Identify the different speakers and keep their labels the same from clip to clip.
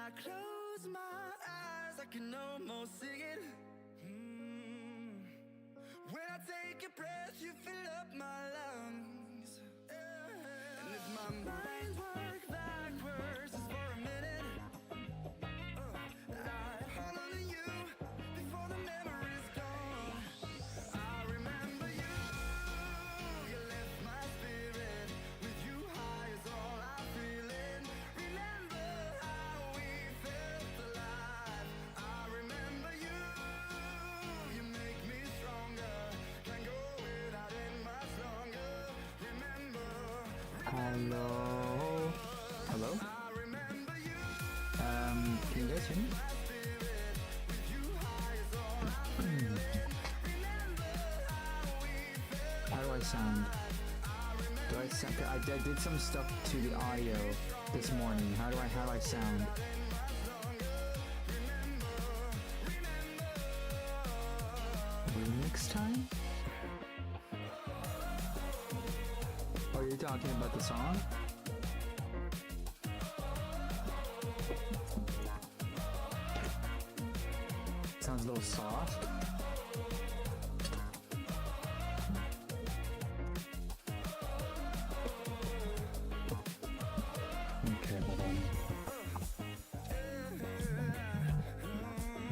Speaker 1: I close my eyes, I can almost see it. When I take a breath, you fill up my lungs. And if my mind works backwards just for a minute, I hold on to you before the memory's gone. I remember you, you left my spirit. With you high is all I'm feeling. Remember how we felt alive. I remember you, you make me stronger. Can't go without it much longer. Remember,
Speaker 2: Hello? Hello?
Speaker 1: I remember you.
Speaker 2: Can you guys hear me? How do I sound? I did some stuff to the audio this morning. How do I sound? Remix time? Are you talking about the song? Sounds a little soft. Okay, hold on.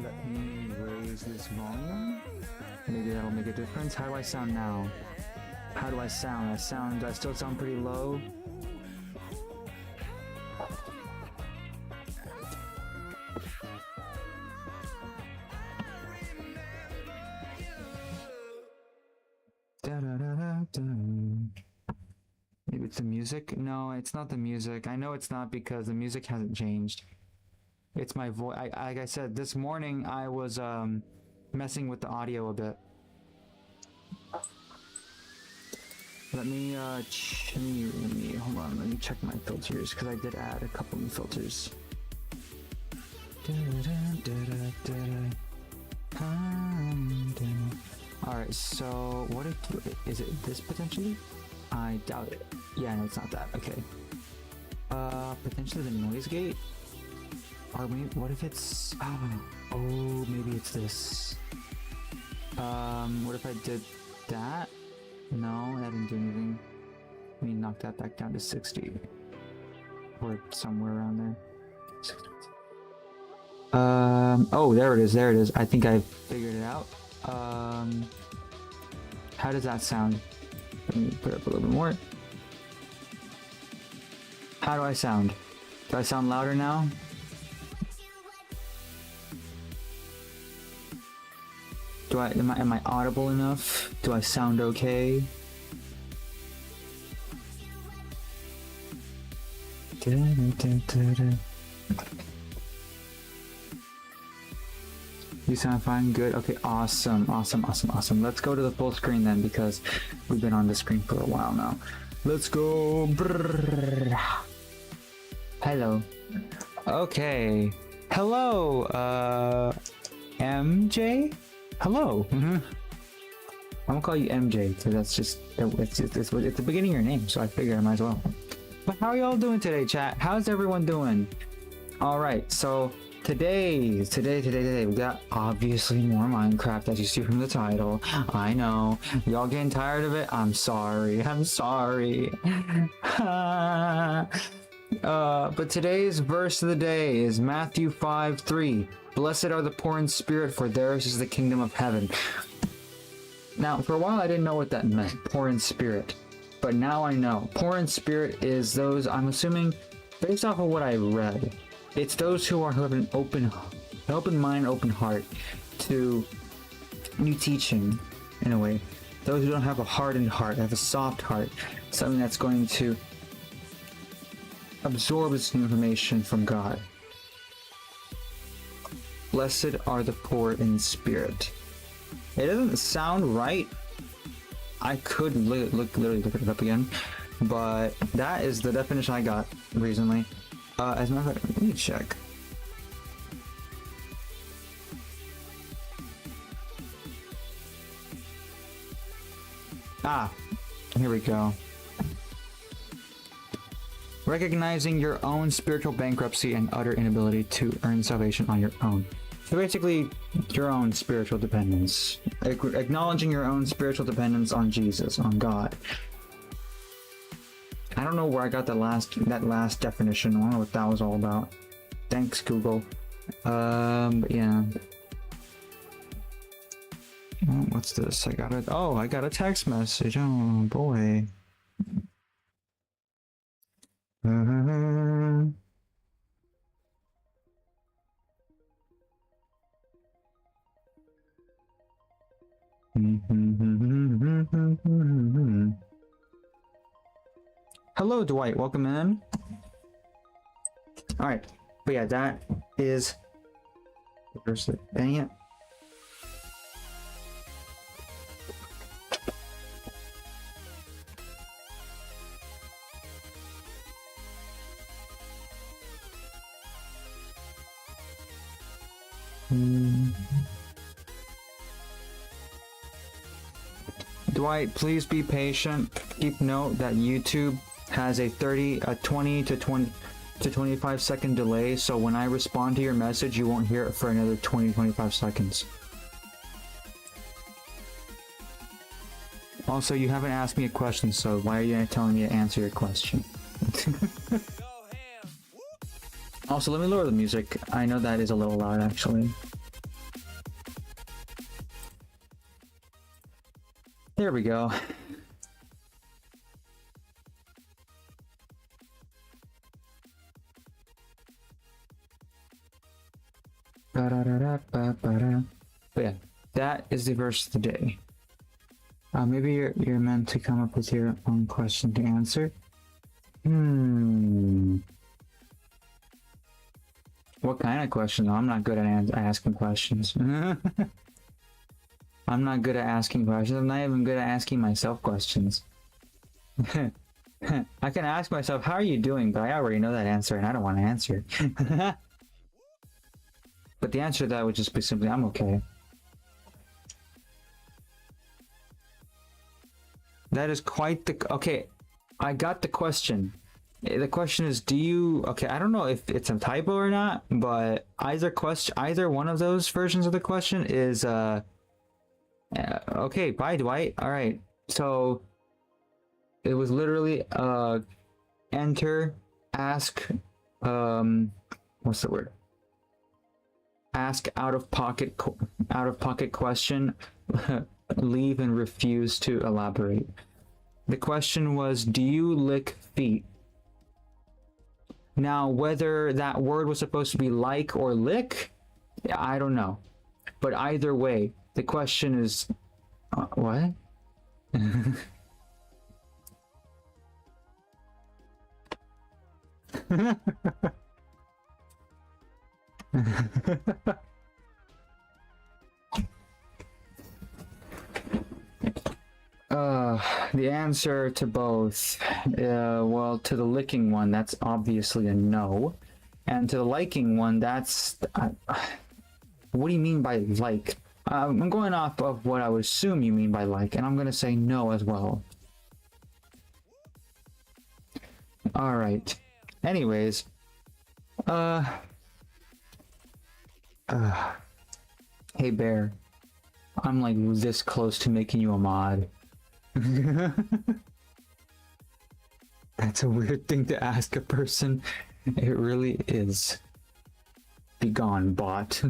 Speaker 2: Let me raise this volume. Maybe that'll make a difference. How do I sound now? How do I sound? Do I still sound pretty low? Maybe it's the music? No, it's not the music. I know it's not because the music hasn't changed. It's my voice. Like I said, this morning I was messing with the audio a bit. Let me hold on. Let me check my filters because I did add a couple new filters. Alright, so what is it this potentially? I doubt it. Yeah, no, it's not that. Okay. Potentially the noise gate? Or maybe, what if it's... Oh, maybe it's this. What if I did that? No, that didn't do anything. Let me knock that back down to 60. Or somewhere around there. 60. Oh, there it is. I think I figured it out. How does that sound? Let me put it up a little bit more. How do I sound? Do I sound louder now? Am I audible enough? Do I sound okay? You sound fine? Good. Okay, awesome. Let's go to the full screen then, because we've been on the screen for a while now. Let's go. Brrr. Hello. Okay. Hello, MJ? Hello. I'm gonna call you MJ, because that's just, it's the beginning of your name, so I figured I might as well. But how are y'all doing today, chat? How's everyone doing? Alright, so today, we got obviously more Minecraft, as you see from the title. I know. Y'all getting tired of it? I'm sorry. But today's verse of the day is Matthew 5:3. Blessed are the poor in spirit, for theirs is the kingdom of heaven. Now, for a while I didn't know what that meant, poor in spirit. But now I know. Poor in spirit is those, I'm assuming, based off of what I read, it's those who have an open mind, open heart to new teaching, in a way. Those who don't have a hardened heart, have a soft heart, something that's going to absorb this new information from God. Blessed are the poor in spirit. It doesn't sound right. I could literally look it up again, but that is the definition I got recently. As a matter of fact, let me check. Ah, here we go. Recognizing your own spiritual bankruptcy and utter inability to earn salvation on your own. So basically, your own spiritual dependence. Acknowledging your own spiritual dependence on Jesus, on God. I don't know where I got that last definition. I don't know what that was all about. Thanks, Google. But yeah. Oh, what's this? I got a text message. Oh boy. Hello, Dwight. Welcome in. All right, but yeah, that is. Where's it? Dang it. Dwight, please be patient. Keep note that YouTube has a 20 to 25 second delay, so when I respond to your message, you won't hear it for another 20-25 seconds. Also, you haven't asked me a question, so why are you telling me to answer your question? Also, let me lower the music. I know that is a little loud, actually. There we go. But yeah, that is the verse of the day. Maybe you're meant to come up with your own question to answer. What kind of question? I'm not good at asking questions. I'm not good at asking questions. I'm not even good at asking myself questions. I can ask myself, how are you doing? But I already know that answer and I don't want to answer it. But the answer to that would just be simply, I'm okay. That is quite the... Okay, I got the question. The question is, do you... Okay, I don't know if it's a typo or not, but either one of those versions of the question is... okay, bye, Dwight. All right, so it was literally enter, ask, what's the word? Ask out of pocket question, leave and refuse to elaborate. The question was, do you lick feet? Now, whether that word was supposed to be like or lick, I don't know. But either way, the question is, what? The answer to both, well, to the licking one, that's obviously a no. And to the liking one, that's... what do you mean by like? I'm going off of what I would assume you mean by like, and I'm going to say no as well. Alright. Anyways. Hey Bear. I'm like this close to making you a mod. That's a weird thing to ask a person. It really is. Be gone, bot.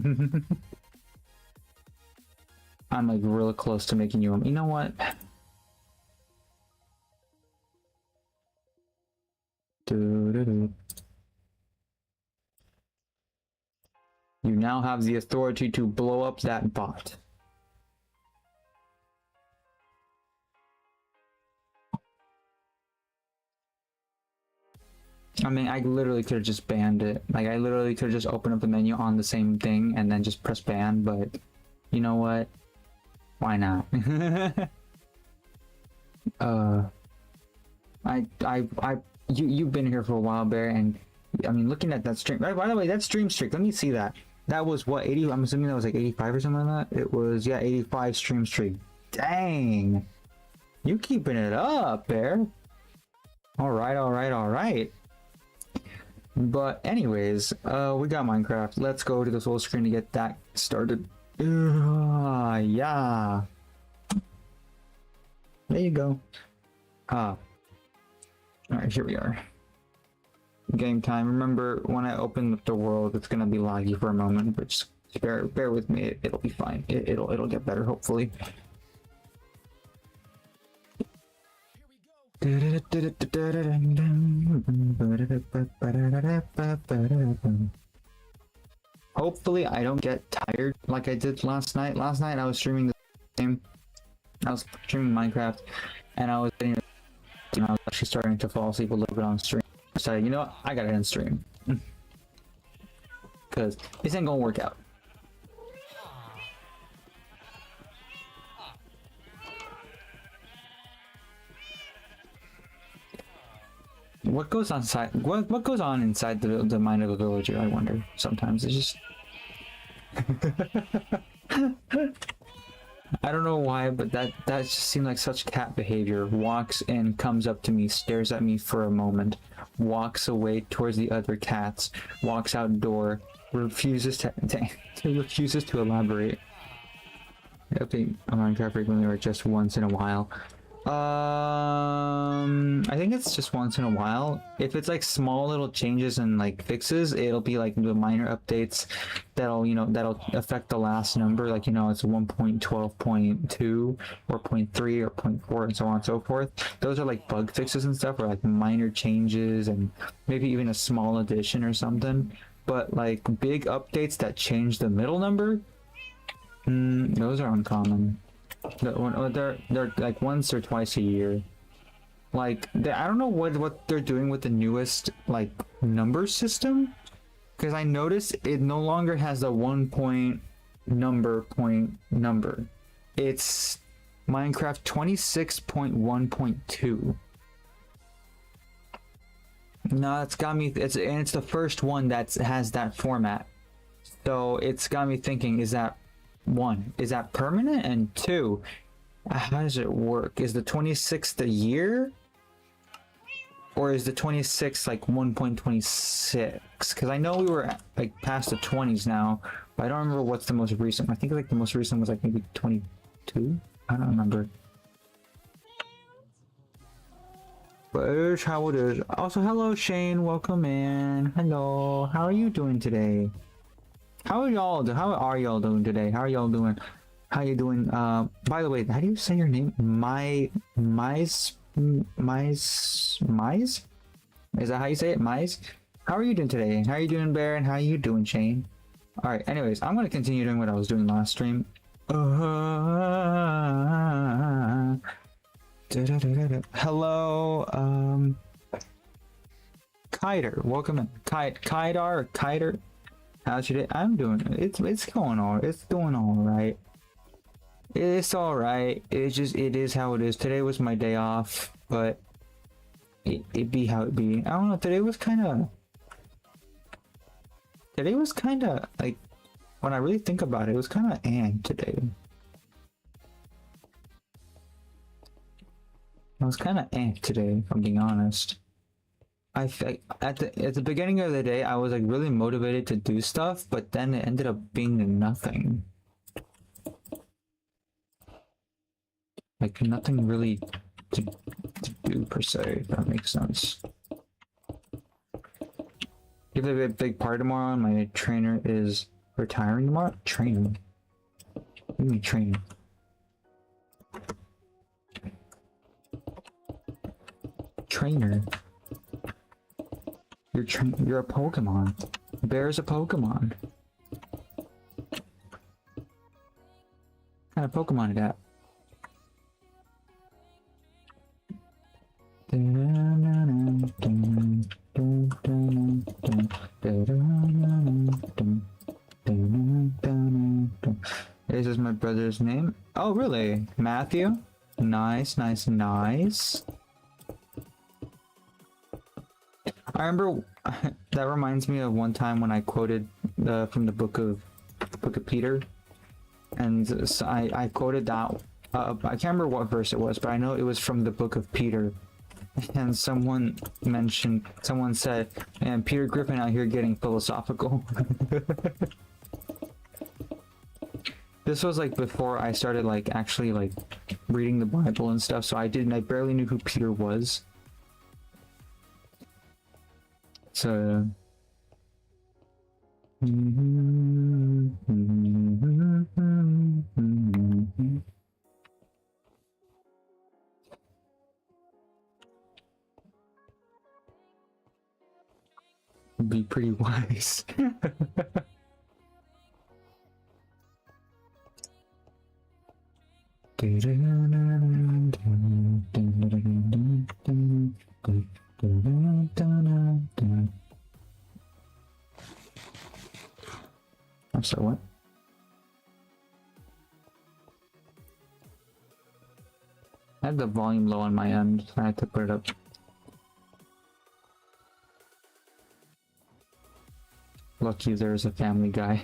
Speaker 2: I'm like real close to making you a... You know what? You now have the authority to blow up that bot. I mean, I literally could have just banned it. Like, I literally could have just opened up the menu on the same thing and then just press ban, but you know what? Why not? You've been here for a while, Bear, and I mean, looking at that stream. By the way, that stream streak, let me see that. That was what, 80? I'm assuming that was like 85 or something like that. It was, yeah, 85 stream streak. Dang, you keeping it up, Bear. All right. But anyways, we got Minecraft. Let's go to the full screen to get that started. Yeah. There you go. Alright, here we are. Game time. Remember, when I open up the world, it's gonna be laggy for a moment, but just bear with me. It'll be fine. It'll get better, hopefully. Hopefully I don't get tired like I did last night. Last night I was streaming the game. I was streaming Minecraft and I was actually starting to fall asleep a little bit on stream. I decided, you know what, I gotta end stream. Cause this ain't gonna work out. What goes on inside? What goes on inside the mind of a villager? I wonder. Sometimes it's just. I don't know why, but that just seemed like such cat behavior. Walks in, comes up to me, stares at me for a moment, walks away towards the other cats, walks outdoor, refuses to elaborate. I update on Minecraft frequently or just once in a while. I think it's just once in a while. If it's like small little changes and like fixes, it'll be like the minor updates that'll, you know, that'll affect the last number. Like, you know, it's 1.12.2 or 0.3 or 0.4 and so on and so forth. Those are like bug fixes and stuff, or like minor changes and maybe even a small addition or something. But like big updates that change the middle number, those are uncommon. They're like once or twice a year. Like I don't know what they're doing with the newest like number system, because I noticed it no longer has the 1 point number. It's Minecraft 26.1.2. No, it's got me. It's the first one that has that format. So it's got me thinking: is that permanent? And two, how does it work? Is the 26th a year, or is the 26 like 1.26? Because I know we were like past the 20s now, but I don't remember what's the most recent. I think like the most recent was like maybe 22. I don't remember. But it's how it is. Also, hello Shane, welcome in. Hello, how are you doing today? How are y'all doing today? How are y'all doing? How you doing? By the way, how do you say your name? Mize? Is that how you say it? Mize? How are you doing today? How are you doing, Bear? And how are you doing, Shane? Alright, anyways, I'm gonna continue doing what I was doing last stream. Hello, Kiter, welcome in. Kiter. How's your day? I'm doing it's going on. It's doing all right. It's all right. It is how it is. Today was my day off, but it be how it be. I don't know. Today was kind of like, when I really think about it, it was kind of today. I was kind of today, if I'm being honest. At the beginning of the day, I was like really motivated to do stuff, but then it ended up being nothing. Like nothing really to do per se, if that makes sense. You have a big party tomorrow, and my trainer is retiring tomorrow? Trainer? What do you mean trainer? Trainer? You're a Pokemon. Bear's a Pokemon. What kind of Pokemon is that? This is my brother's name. Oh, really? Matthew? Nice. I remember that reminds me of one time when I quoted from the book of Peter, and so I quoted that. I can't remember what verse it was, but I know it was from the book of Peter, And someone said, and Peter Griffin out here getting philosophical. This was like before I started like actually like reading the Bible and stuff, so I barely knew who Peter was. So be pretty wise. I'm sorry, what? I had the volume low on my end, so I had to put it up. Lucky there's a Family Guy.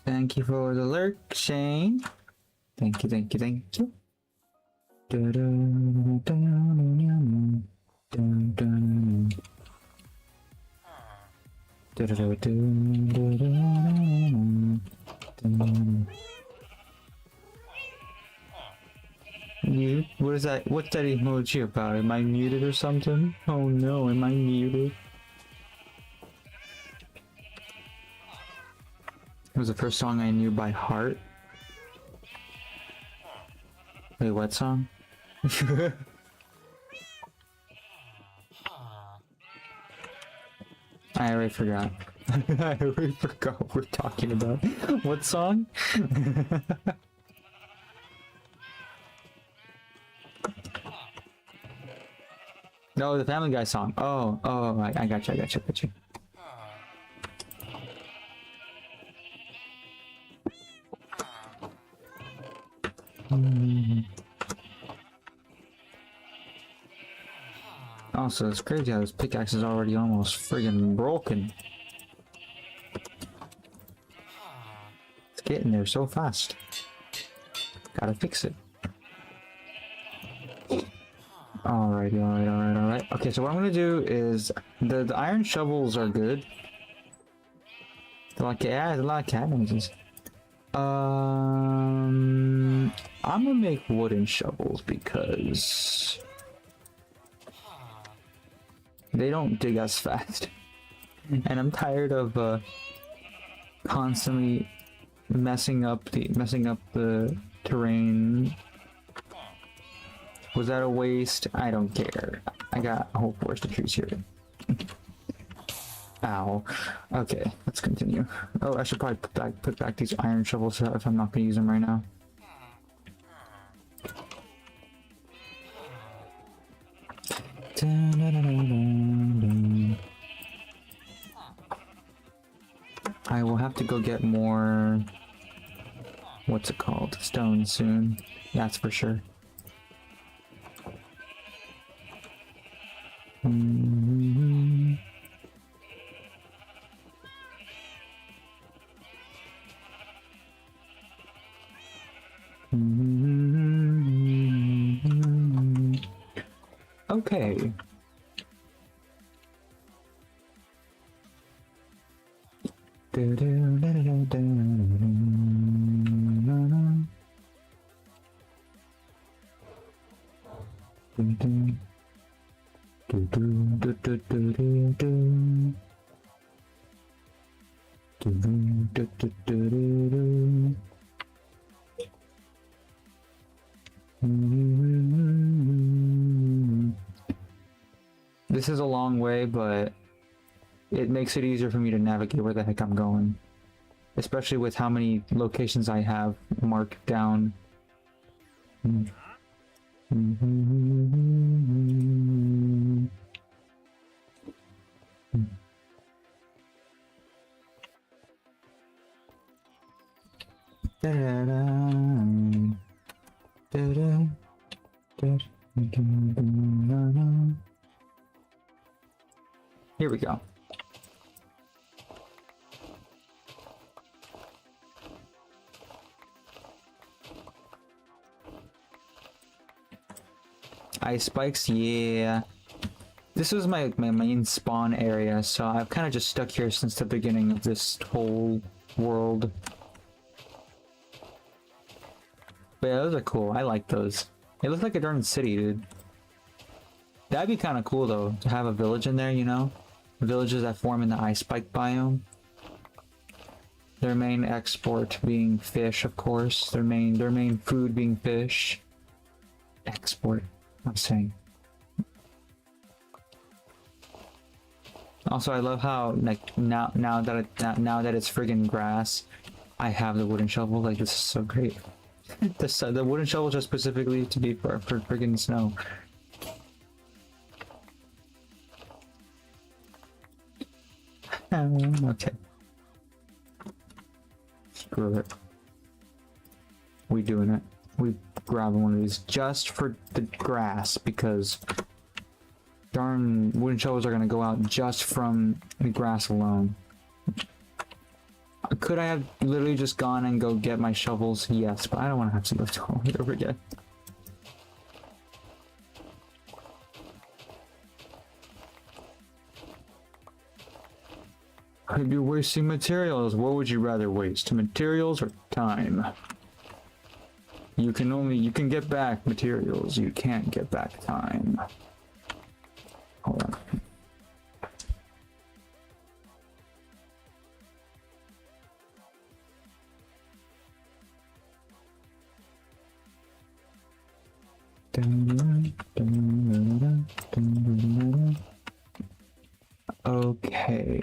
Speaker 2: Thank you for the lurk, Shane. Thank you, thank you, thank you. Mute? What is that? What's that emoji about? Am I muted or something? Oh no, am I muted? It was the first song I knew by heart. Wait, what song? I already forgot. I already forgot what we're talking about. What song? No, the Family Guy song. Oh, I got you, I got you, I got you. Also, it's crazy how this pickaxe is already almost friggin' broken. It's getting there so fast. Gotta fix it. Alright. Okay, so what I'm gonna do is the iron shovels are good. They're like, yeah, there's a lot of cat noises. I'm gonna make wooden shovels because they don't dig as fast, and I'm tired of constantly messing up the terrain. Was that a waste? I don't care. I got a whole forest of trees here. Ow. Okay, let's continue. Oh, I should probably put back these iron shovels if I'm not gonna use them right now. I will have to go get more, what's it called, stone soon. That's for sure. Okay. This is a long way, but it makes it easier for me to navigate where the heck I'm going. Especially with how many locations I have marked down. Here we go. Ice spikes, yeah. This was my main spawn area, so I've kind of just stuck here since the beginning of this whole world. But yeah, those are cool. I like those. It looks like a darn city, dude. That'd be kind of cool, though, to have a village in there, you know? Villages that form in the ice spike biome. Their main export being fish, of course. Their main food being fish. Export, I'm saying. Also, I love how like now that it's friggin' grass, I have the wooden shovel. Like, this is so great. The wooden shovels are specifically to be for friggin' snow. Okay. Screw it. We doing it. We grabbing one of these just for the grass because darn wooden shovels are gonna go out just from the grass alone. Could I have literally just gone and go get my shovels? Yes, but I don't want to have to lift all it over again. I'd be wasting materials. What would you rather waste? Materials or time? You can get back materials. You can't get back time. Hold on. Okay.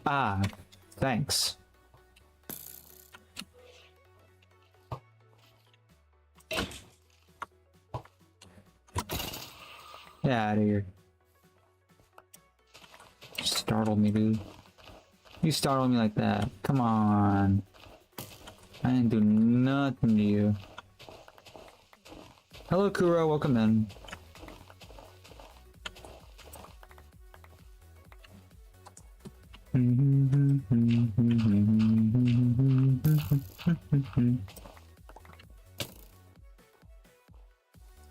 Speaker 2: Ah, thanks. Get out of here. Startled me, dude. You startled me like that. Come on. I didn't do nothing to you. Hello, Kuro. Welcome in.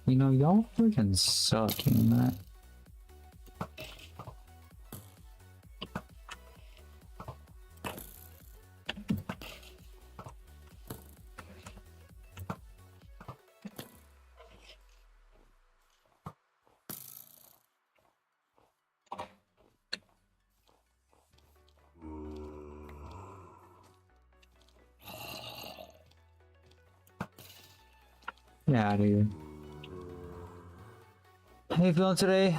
Speaker 2: You know, y'all freaking suck in that. Get out of here. How you feeling today?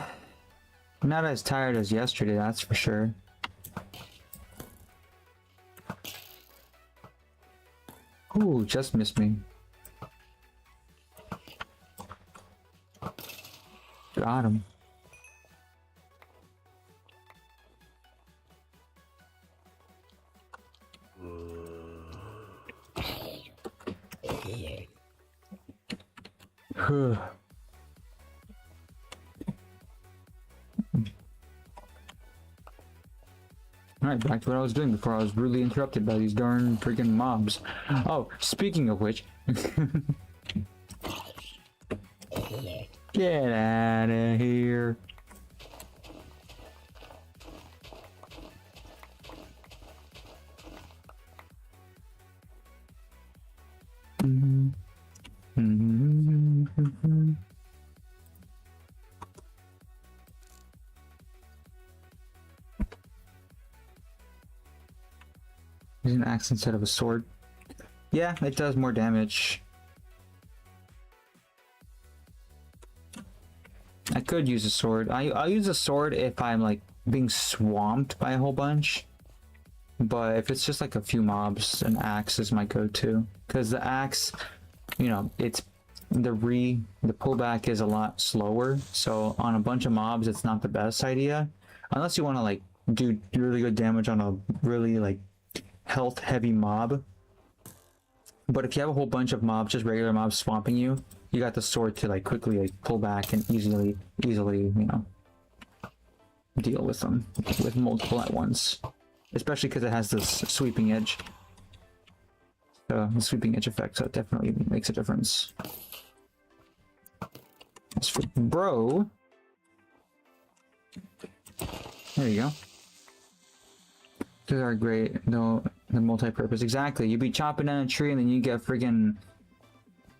Speaker 2: Not as tired as yesterday, that's for sure. Ooh, just missed me. Got him. Alright, back to what I was doing before I was rudely interrupted by these darn freaking mobs. Oh, speaking of which... Get out of here. Use an axe instead of a sword. Yeah, it does more damage. I could use a sword. I'll use a sword if I'm like being swamped by a whole bunch. But if it's just like a few mobs, an axe is my go-to. Because the axe, you know, it's the pullback is a lot slower. So on a bunch of mobs, it's not the best idea. Unless you want to like do really good damage on a really like health heavy mob. But if you have a whole bunch of mobs, just regular mobs swamping you, you got the sword to like quickly like pull back and easily, you know, deal with them with multiple at once. Especially because it has this sweeping edge. The sweeping edge effect, so it definitely makes a difference. As for bro, there you go. These are great. No, the multi-purpose. Exactly. You be chopping down a tree and then you get friggin'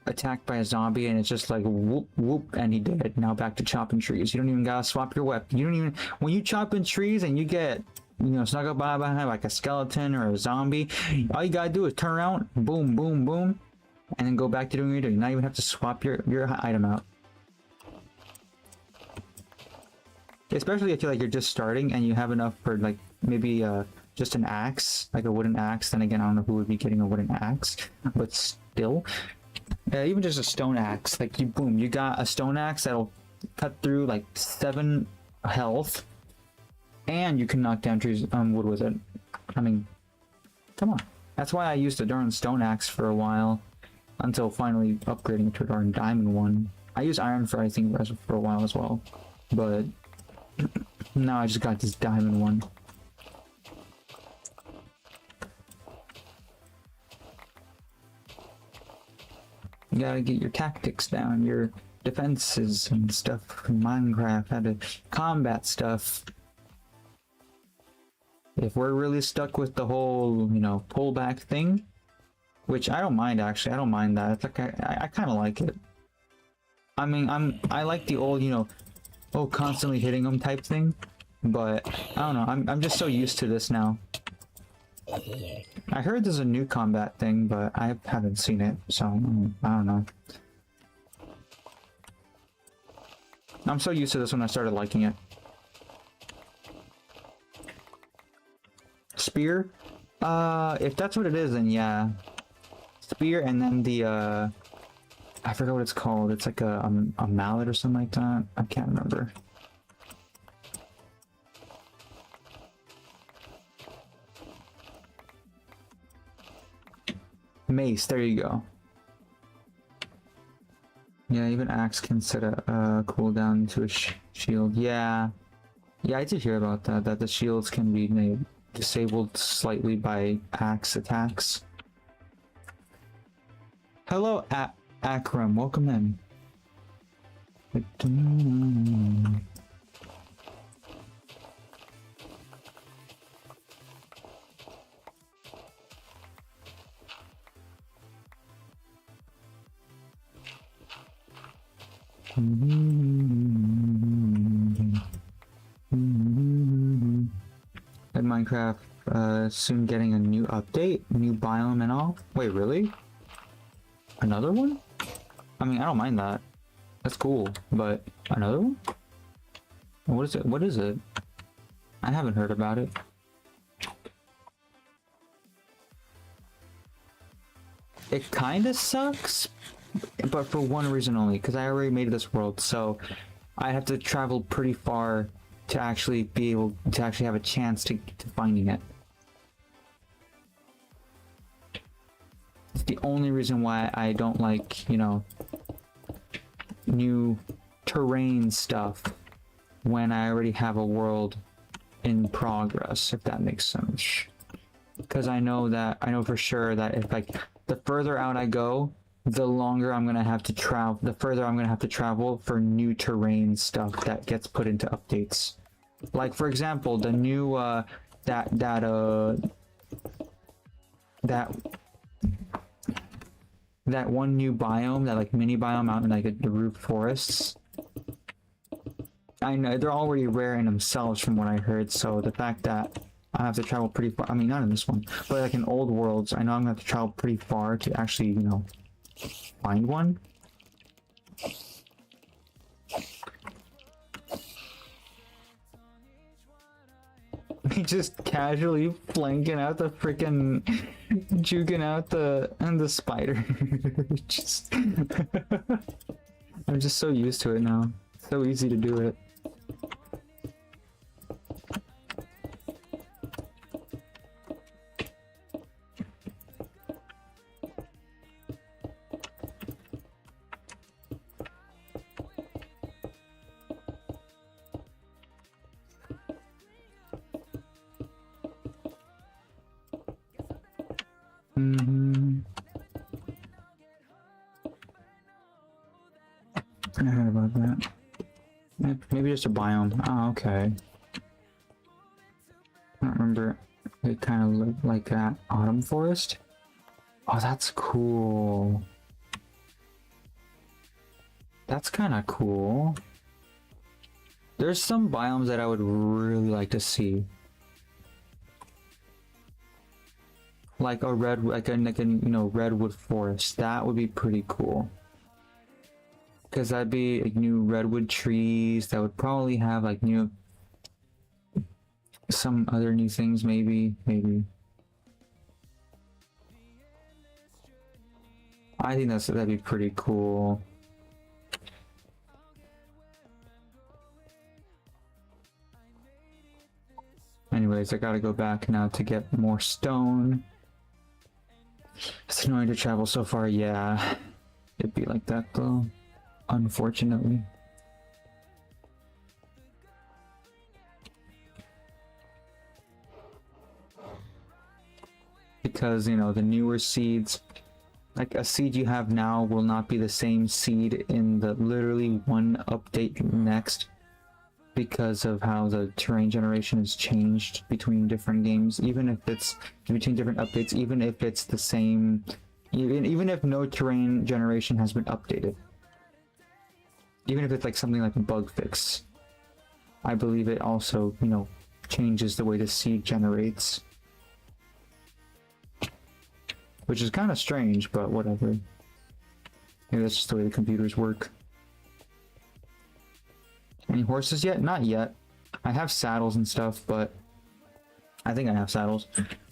Speaker 2: attacked by a zombie and it's just like whoop whoop and he dead. Now back to chopping trees. You don't even gotta swap your weapon. You don't even when you chopping trees and you get, you know, snuck up behind like a skeleton or a zombie, all you gotta do is turn around, boom, boom, boom, and then go back to doing what you're doing. Not even have to swap your item out. Especially if you're just starting and you have enough for like maybe just an axe, like a wooden axe. Then again, I don't know who would be getting a wooden axe, but still, even just a stone axe. Like you got a stone axe that'll cut through like 7 health. And you can knock down trees on wood with it. I mean, come on. That's why I used a darn stone axe for a while. Until finally upgrading to a darn diamond one. I used iron for I think for a while as well. But now I just got this diamond one. You gotta get your tactics down, your defenses and stuff in Minecraft, how to combat stuff. If we're really stuck with the whole, you know, pullback thing, which I don't mind actually, I don't mind that. It's like I kind of like it. I mean, I like the old, you know, oh, constantly hitting them type thing, but I don't know. I'm just so used to this now. I heard there's a new combat thing, but I haven't seen it, so I don't know. I'm so used to this when I started liking it. Spear? If that's what it is, then yeah. Spear and then the, I forgot what it's called. It's like a mallet or something like that. I can't remember. Mace, there you go. Yeah, even axe can set a cooldown to a shield. Yeah. Yeah, I did hear about that, that the shields can be made disabled slightly by axe attacks. Hello, Akram. Welcome in. And Minecraft soon getting a new update, new biome and all. Wait, really? Another one? I mean, I don't mind that. That's cool, but another one? What is it? What is it? I haven't heard about it. It kinda sucks, but for one reason only, because I already made this world, so I have to travel pretty far to actually be able to actually have a chance to finding it. It's the only reason why I don't like, you know, new terrain stuff when I already have a world in progress, if that makes sense. Because I know for sure that if like the further out I go, the longer I'm gonna have to travel, the further I'm gonna have to travel for new terrain stuff that gets put into updates. Like for example, the new that one new biome, that like mini biome out in like the root forests. I know they're already rare in themselves from what I heard, so the fact that I have to travel pretty far. I mean, not in this one, but like in old worlds, I know I'm gonna have to travel pretty far to actually, you know, find one. He just casually flanking out the freaking, juking out the spider. Just, I'm just so used to it now. So easy to do it. I heard about that. Maybe just a biome. Oh, okay. I don't remember. It kind of looked like that autumn forest. Oh, that's cool. That's kind of cool. There's some biomes that I would really like to see. Like a red, like a you know, redwood forest. That would be pretty cool. Because that'd be like new redwood trees that would probably have like new, some other new things, maybe. I think that'd be pretty cool. Anyways, I gotta go back now to get more stone. It's annoying to travel so far, yeah. It'd be like that though, unfortunately. Because, you know, the newer seeds, like a seed you have now will not be the same seed in the literally one update next, because of how the terrain generation has changed between different games, even if it's between different updates, even if it's the same, even if no terrain generation has been updated, even if it's like something like a bug fix, I believe it also, you know, changes the way the seed generates, which is kind of strange, but whatever. Maybe that's just the way the computers work. Any horses yet? Not yet. I have saddles and stuff, but I think I have saddles,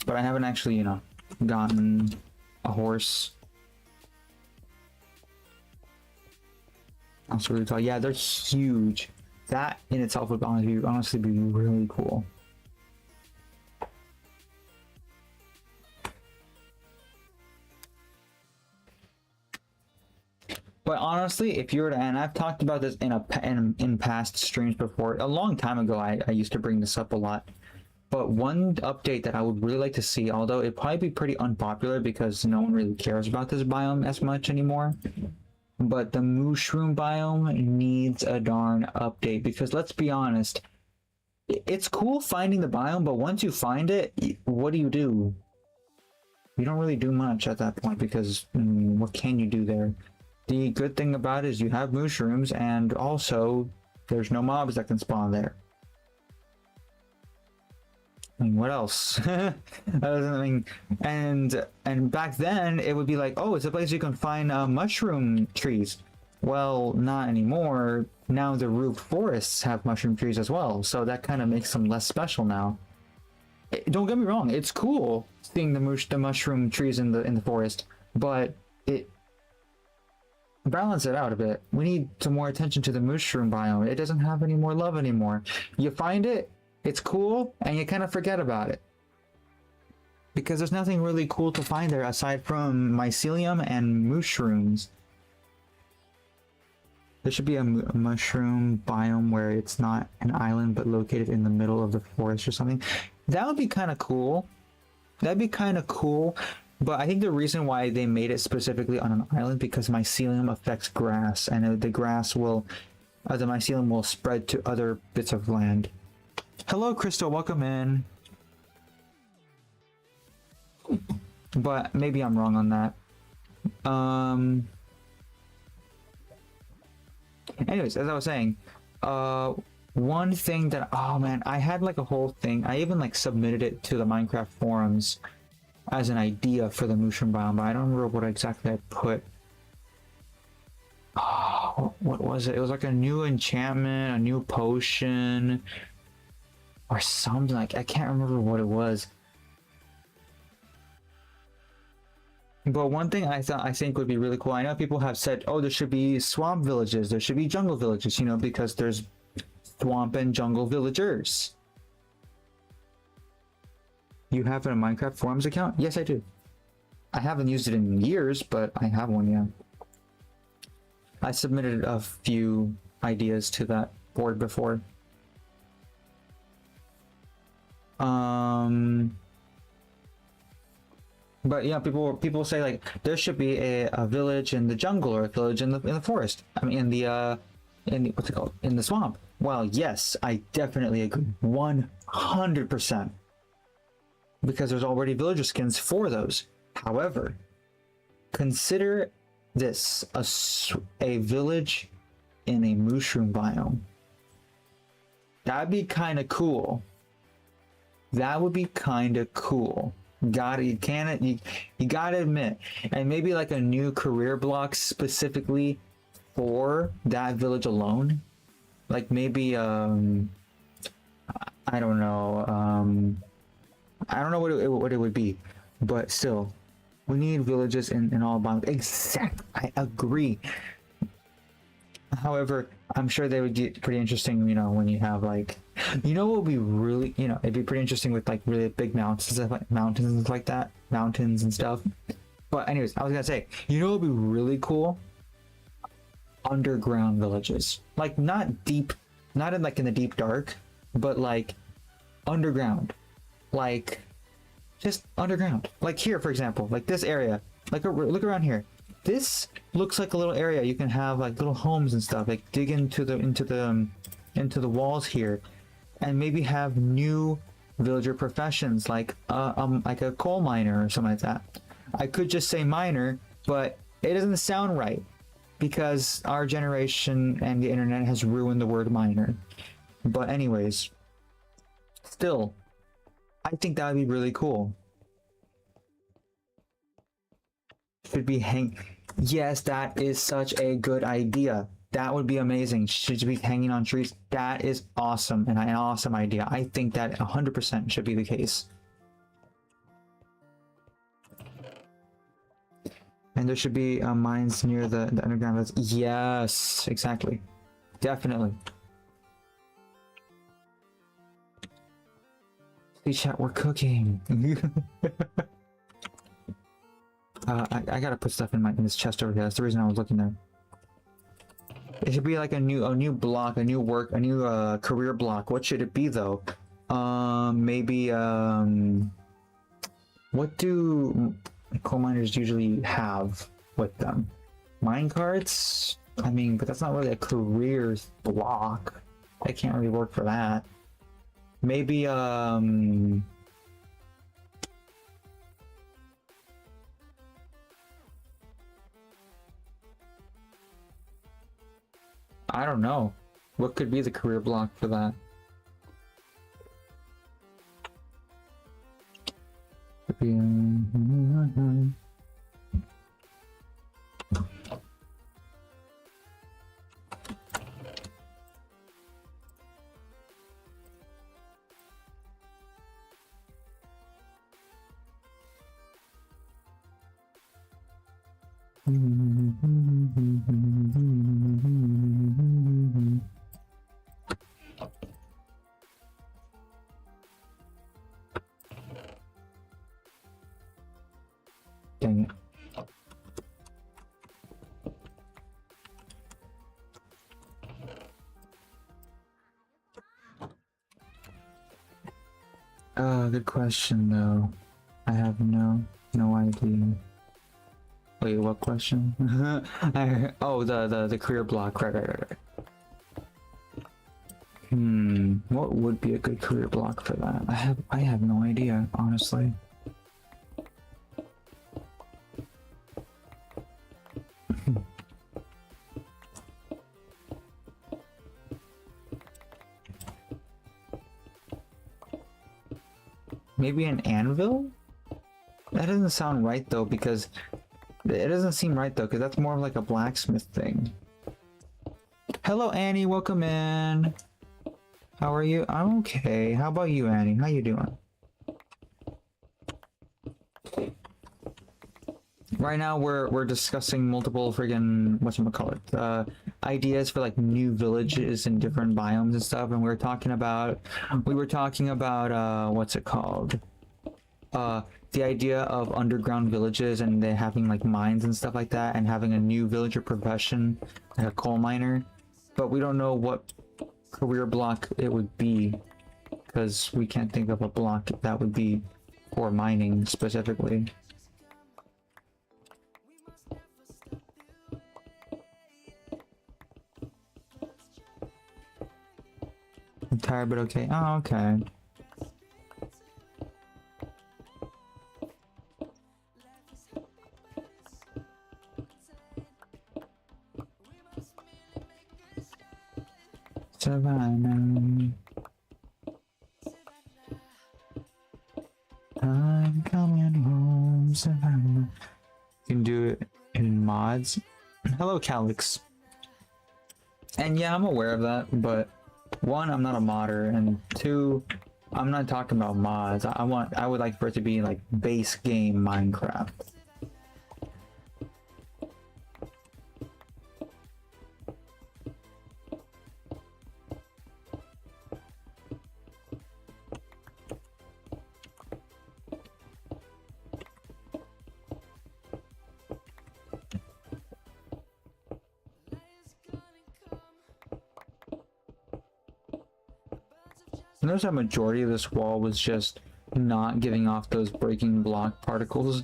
Speaker 2: but I haven't actually, you know, gotten a horse. That's really tall. Yeah, they're huge. That in itself would honestly be really cool. But honestly, if you were to, and I've talked about this in past streams before, a long time ago, I used to bring this up a lot. But one update that I would really like to see, although it'd probably be pretty unpopular because no one really cares about this biome as much anymore, but the mushroom biome needs a darn update, because let's be honest, it's cool finding the biome, but once you find it, what do? You don't really do much at that point, because what can you do there? The good thing about it is you have mushrooms, and also there's no mobs that can spawn there. I mean, what else? I mean, and back then it would be like, oh, it's a place you can find mushroom trees. Well, not anymore. Now the roofed forests have mushroom trees as well, so that kind of makes them less special now. Don't get me wrong, it's cool seeing the mushroom trees in the forest, but it balance it out a bit. We need some more attention to the mushroom biome. It doesn't have any more love anymore. You find it, it's cool, and you kind of forget about it, because there's nothing really cool to find there aside from mycelium and mushrooms. There should be a mushroom biome where it's not an island but located in the middle of the forest or something. That would be kind of cool. That'd be kind of cool. But I think the reason why they made it specifically on an island, because mycelium affects grass, and the grass will, the mycelium will spread to other bits of land. Hello, Crystal, welcome in. But maybe I'm wrong on that. Anyways, as I was saying, one thing that, oh man, I had like a whole thing. I even like submitted it to the Minecraft forums as an idea for the mushroom biome, but I don't remember what exactly I put. Oh, what was it? It was like a new enchantment, a new potion, or something. Like, I can't remember what it was. But one thing I think would be really cool. I know people have said, oh, there should be swamp villages, there should be jungle villages, you know, because there's swamp and jungle villagers. You have a Minecraft forums account? Yes, I do. I haven't used it in years, but I have one, yeah. I submitted a few ideas to that board before. But yeah, people say like there should be a village in the jungle or a village in the forest. I mean in the what's it called? In the swamp. Well, yes, I definitely agree 100%. Because there's already villager skins for those. However, consider this a village in a mushroom biome. That'd be kind of cool. That would be kind of cool. You gotta admit, and maybe like a new career block specifically for that village alone. Like maybe I don't know. I don't know what it would be, but still, we need villages in all biomes. Exactly, I agree. However, I'm sure they would get pretty interesting, you know, when you have like, you know, what would be really, you know, it'd be pretty interesting with like really big mountains and like that, mountains and stuff. But anyways, I was gonna say, you know, what would be really cool? Underground villages, like not deep, not in like in the deep dark, but like underground, like just underground. Like here, for example, like this area, like look around here. This looks like a little area you can have like little homes and stuff, like dig into the walls here, and maybe have new villager professions like a coal miner or something like that. I could just say miner, but it doesn't sound right because our generation and the internet has ruined the word miner. But anyways, still, I think that would be really cool. Should be Yes, that is such a good idea. That would be amazing. Should be hanging on trees. That is awesome and an awesome idea. I think that 100% should be the case. And there should be mines near the underground. Yes, exactly. Definitely. See, chat, we're cooking. I gotta put stuff in this chest over here. That's the reason I was looking there. It should be like a new block, a new career block. What should it be though? Maybe what do coal miners usually have with them? Mine carts? I mean, but that's not really a career block. I can't really work for that. Maybe I don't know. What could be the career block for that? Could be, dang it. Good question though. I have no idea. Wait, what question? Oh, the career block. Right. What would be a good career block for that? I have no idea, honestly. Maybe an anvil? That doesn't sound right though, because it doesn't seem right though, because that's more of like a blacksmith thing. Hello Annie, welcome in. How are you? I'm okay. How about you, Annie? How you doing? Right now we're discussing multiple friggin' whatchamacallit, ideas for like new villages and different biomes and stuff, and we were talking about what's it called? The idea of underground villages and they having like mines and stuff like that, and having a new villager profession, like a coal miner. But we don't know what career block it would be, because we can't think of a block that would be for mining specifically. I'm tired, but okay. Oh, okay. Savannah, I'm coming home, Savannah. You can do it in mods. Hello, Calyx. And yeah, I'm aware of that, but one, I'm not a modder, and two, I'm not talking about mods. I would like for it to be like base game Minecraft. Notice that majority of this wall was just not giving off those breaking block particles.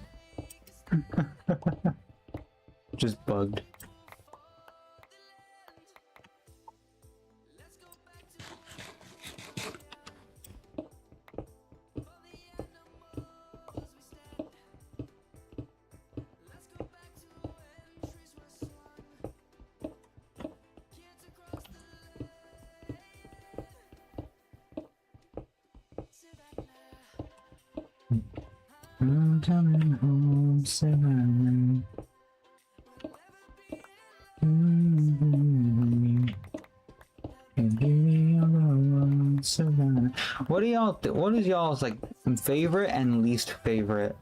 Speaker 2: Just bugged. I'm coming home, Savannah. And give me a run, Savannah. What is y'all's like favorite and least favorite?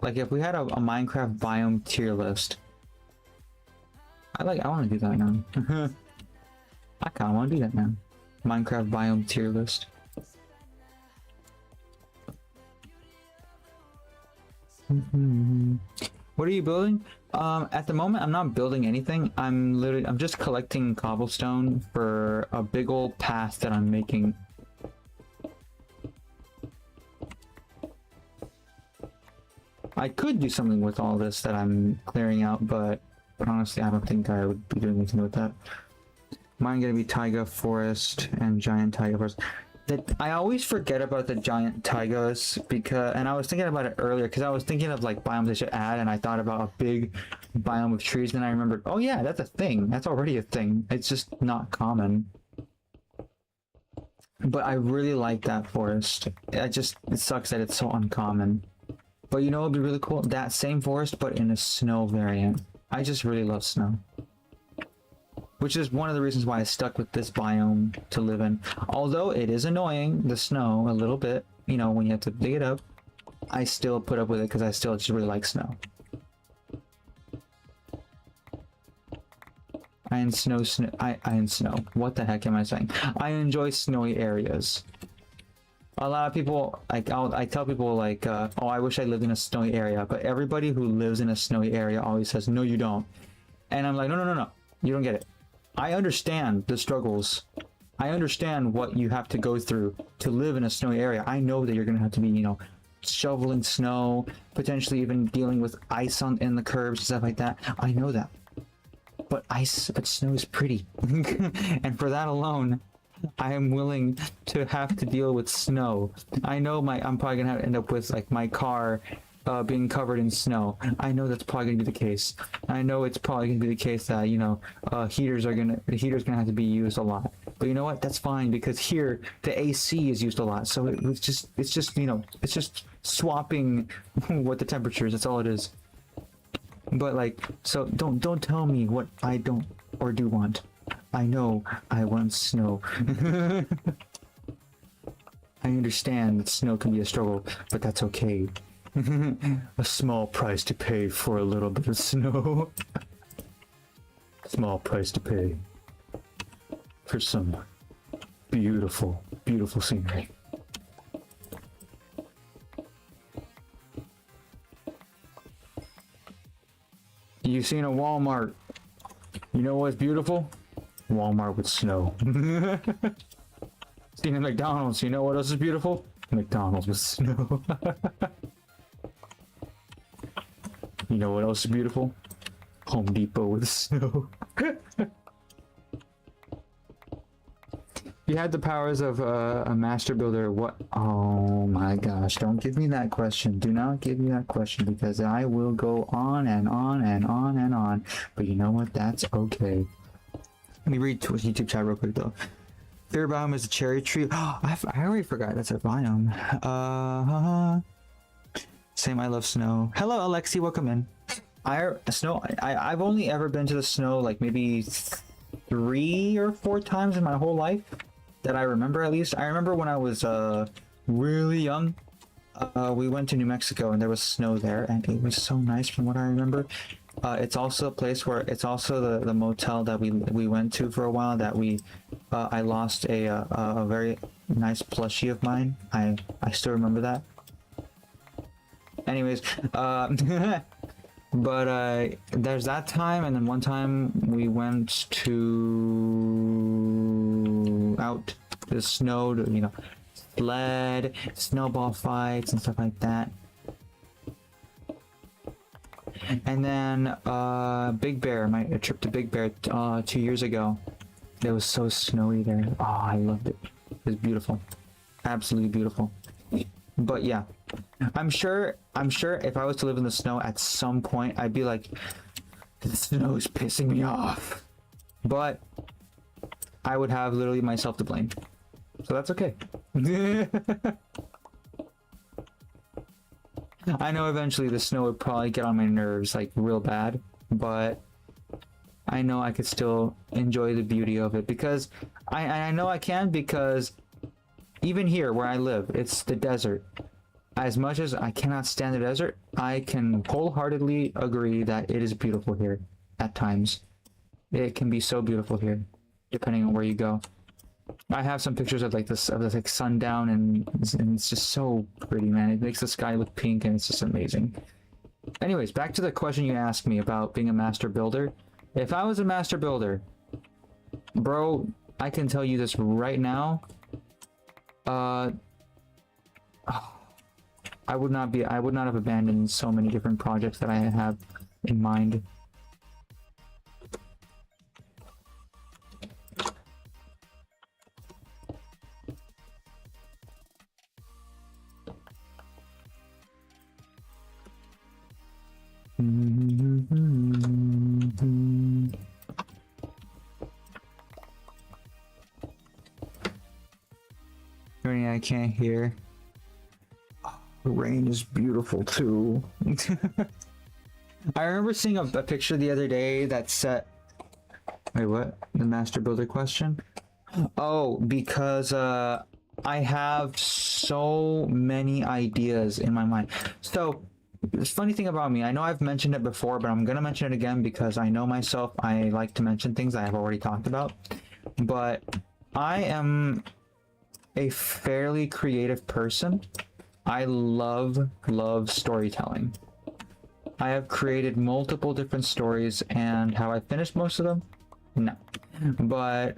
Speaker 2: Like if we had a Minecraft biome tier list. I want to do that now. I kind of want to do that now. Minecraft biome tier list. What are you building? At the moment I'm not building anything. I'm just collecting cobblestone for a big old path that I'm making. I could do something with all this that I'm clearing out, but honestly I don't think I would be doing anything with that. Mine gonna be taiga forest and giant taiga forest. I always forget about the giant taigas, and I was thinking about it earlier because I was thinking of like biomes I should add, and I thought about a big biome of trees, and I remembered, oh yeah, that's a thing. That's already a thing. It's just not common. But I really like that forest. It sucks that it's so uncommon. But you know what would be really cool? That same forest, but in a snow variant. I just really love snow. Which is one of the reasons why I stuck with this biome to live in. Although it is annoying, the snow, a little bit, you know, when you have to dig it up, I still put up with it because I still just really like snow. I snow. What the heck am I saying? I enjoy snowy areas. A lot of people, like, I tell people like, oh, I wish I lived in a snowy area, but everybody who lives in a snowy area always says, no, you don't. And I'm like, no, you don't get it. I understand the struggles. I understand what you have to go through to live in a snowy area. I know that you're going to have to be, you know, shoveling snow, potentially even dealing with ice in the curbs and stuff like that. I know that. But snow is pretty. And for that alone, I am willing to have to deal with snow. I know I'm probably going to end up with like my car being covered in snow. I know that's probably gonna be the case. I know it's probably gonna be the case that, you know, the heater's gonna have to be used a lot. But you know what? That's fine, because here the AC is used a lot. So it's just you know, it's just swapping what the temperatures. That's all it is. But like, so don't tell me what I don't or do want. I know I want snow. I understand that snow can be a struggle, but that's okay. A small price to pay for a little bit of snow. Small price to pay for some beautiful, beautiful scenery. You've seen a Walmart. You know what's beautiful? Walmart with snow. Seen a McDonald's. You know what else is beautiful? McDonald's with snow. You know what else is beautiful? Home Depot with snow. You had the powers of a master builder. What? Oh my gosh! Don't give me that question. Do not give me that question, because I will go on and on and on and on. But you know what? That's okay. Let me read TwT YouTube chat real quick though. Favorite biome is a cherry tree. Oh, I already forgot that's a biome. Same. I love snow. Hello, Alexi. Welcome in. I've only ever been to the snow like maybe 3 or 4 times in my whole life that I remember. At least I remember when I was really young. We went to New Mexico and there was snow there, and it was so nice from what I remember. It's also a place where it's also the motel that we went to for a while that I lost a very nice plushie of mine. I still remember that. Anyways, but there's that time, and then one time we went to out to the snow to, you know, sled, snowball fights and stuff like that. And then Big Bear, my trip to Big Bear 2 years ago. It was so snowy there. Oh, I loved it. It was beautiful, absolutely beautiful. But yeah, I'm sure if I was to live in the snow at some point, I'd be like, the snow is pissing me off. But I would have literally myself to blame, so that's okay. I know eventually the snow would probably get on my nerves like real bad, but I know I could still enjoy the beauty of it, because I know I can, because even here where I live, it's the desert. As much as I cannot stand the desert, I can wholeheartedly agree that it is beautiful here at times. It can be so beautiful here, depending on where you go. I have some pictures of like this like sundown, and it's just so pretty, man. It makes the sky look pink, and it's just amazing. Anyways, back to the question you asked me about being a master builder. If I was a master builder, bro, I can tell you this right now. I would not have abandoned so many different projects that I have in mind. I can't hear. The rain is beautiful too. I remember seeing a picture the other day that said, wait, what? The master builder question? Oh, because I have so many ideas in my mind. So the funny thing about me, I know I've mentioned it before, but I'm gonna mention it again because I know myself. I like to mention things I have already talked about. But I am a fairly creative person. I love storytelling. I have created multiple different stories, and have I finished most of them? No. But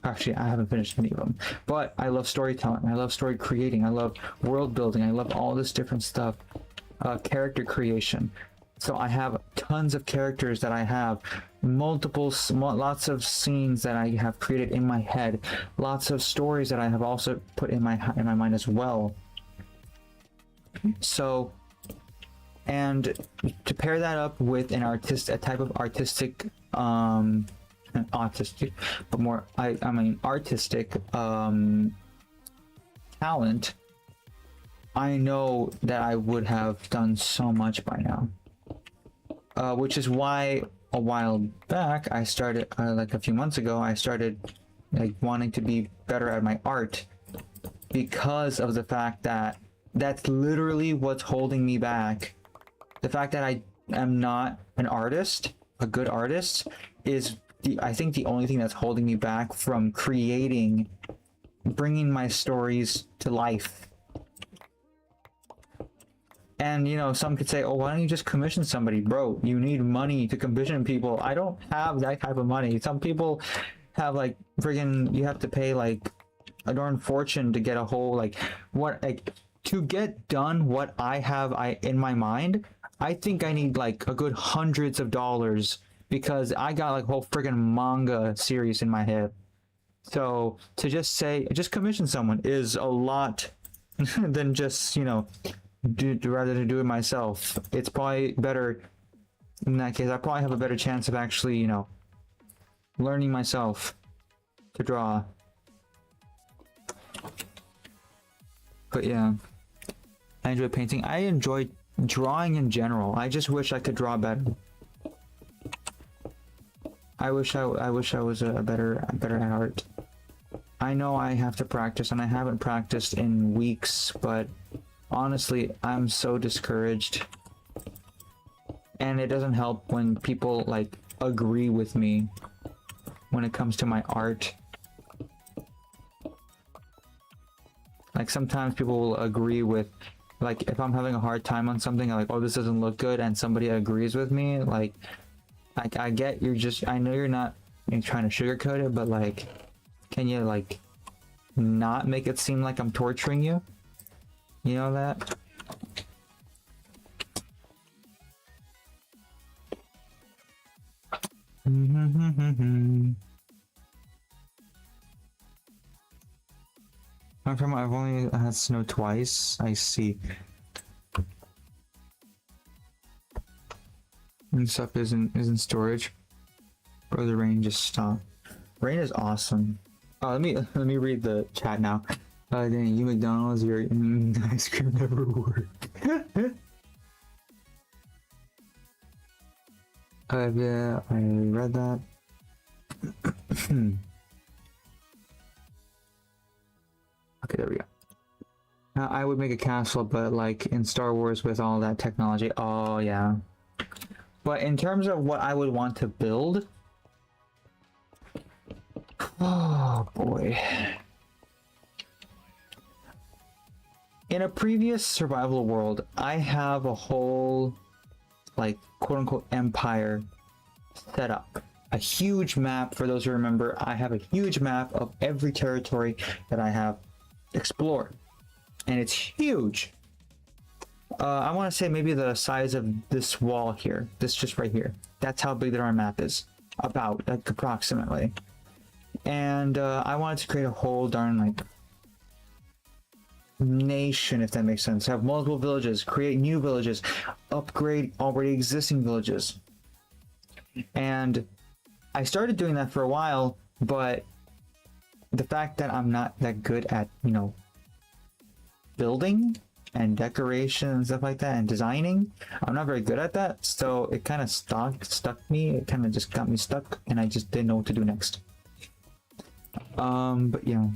Speaker 2: actually, I haven't finished any of them. But I love storytelling. I love story creating. I love world building. I love all this different stuff. Character creation. So I have tons of characters that I have, lots of scenes that I have created in my head, lots of stories that I have also put in my mind as well. So, and to pair that up with a type of artistic, autistic, but more, I mean artistic, talent, I know that I would have done so much by now. Which is why a while back I started, like a few months ago, I started like wanting to be better at my art, because of the fact that that's literally what's holding me back. The fact that I am not an artist, a good artist, is I think the only thing that's holding me back from creating, bringing my stories to life. And you know, some could say, oh, why don't you just commission somebody? Bro, you need money to commission people. I don't have that type of money. Some people have like friggin', you have to pay like a darn fortune to get a whole, like, what, like, to get done what I have in my mind. I think I need like a good hundreds of dollars, because I got like a whole friggin' manga series in my head. So to just say, just commission someone is a lot than just, you know, rather than do it myself. It's probably better in that case. I probably have a better chance of actually, you know, learning myself to draw. But yeah, I enjoy painting. I enjoy drawing in general. I just wish I could draw better. I wish I was better at art. I know I have to practice, and I haven't practiced in weeks, but honestly, I'm so discouraged. And it doesn't help when people like agree with me when it comes to my art. Like sometimes people will agree with, like, if I'm having a hard time on something, I'm like, oh, this doesn't look good, and somebody agrees with me, like I get you're just, I know you're not trying to sugarcoat it, but like, can you like not make it seem like I'm torturing you? You know that? I've only had snow twice. I see. And stuff isn't storage. Or the rain just stopped. Rain is awesome. Oh, let me read the chat now. Dang, you McDonald's, your ice cream never worked. Yeah, I read that. Okay, there we go. I would make a castle, but like in Star Wars with all that technology. Oh yeah. But in terms of what I would want to build, oh boy. In a previous survival world, I have a whole, like, quote-unquote empire set up. A huge map, for those who remember, I have a huge map of every territory that I have explored. And it's huge. I want to say maybe the size of this wall here. This just right here. That's how big that our map is. About, like, approximately. And I wanted to create a whole darn, like, nation, if that makes sense. Have multiple villages, create new villages, upgrade already existing villages. And I started doing that for a while, but the fact that I'm not that good at, you know, building and decoration and stuff like that and designing, I'm not very good at that, so it kind of stuck me. It kind of just got me stuck, and I just didn't know what to do next. But yeah.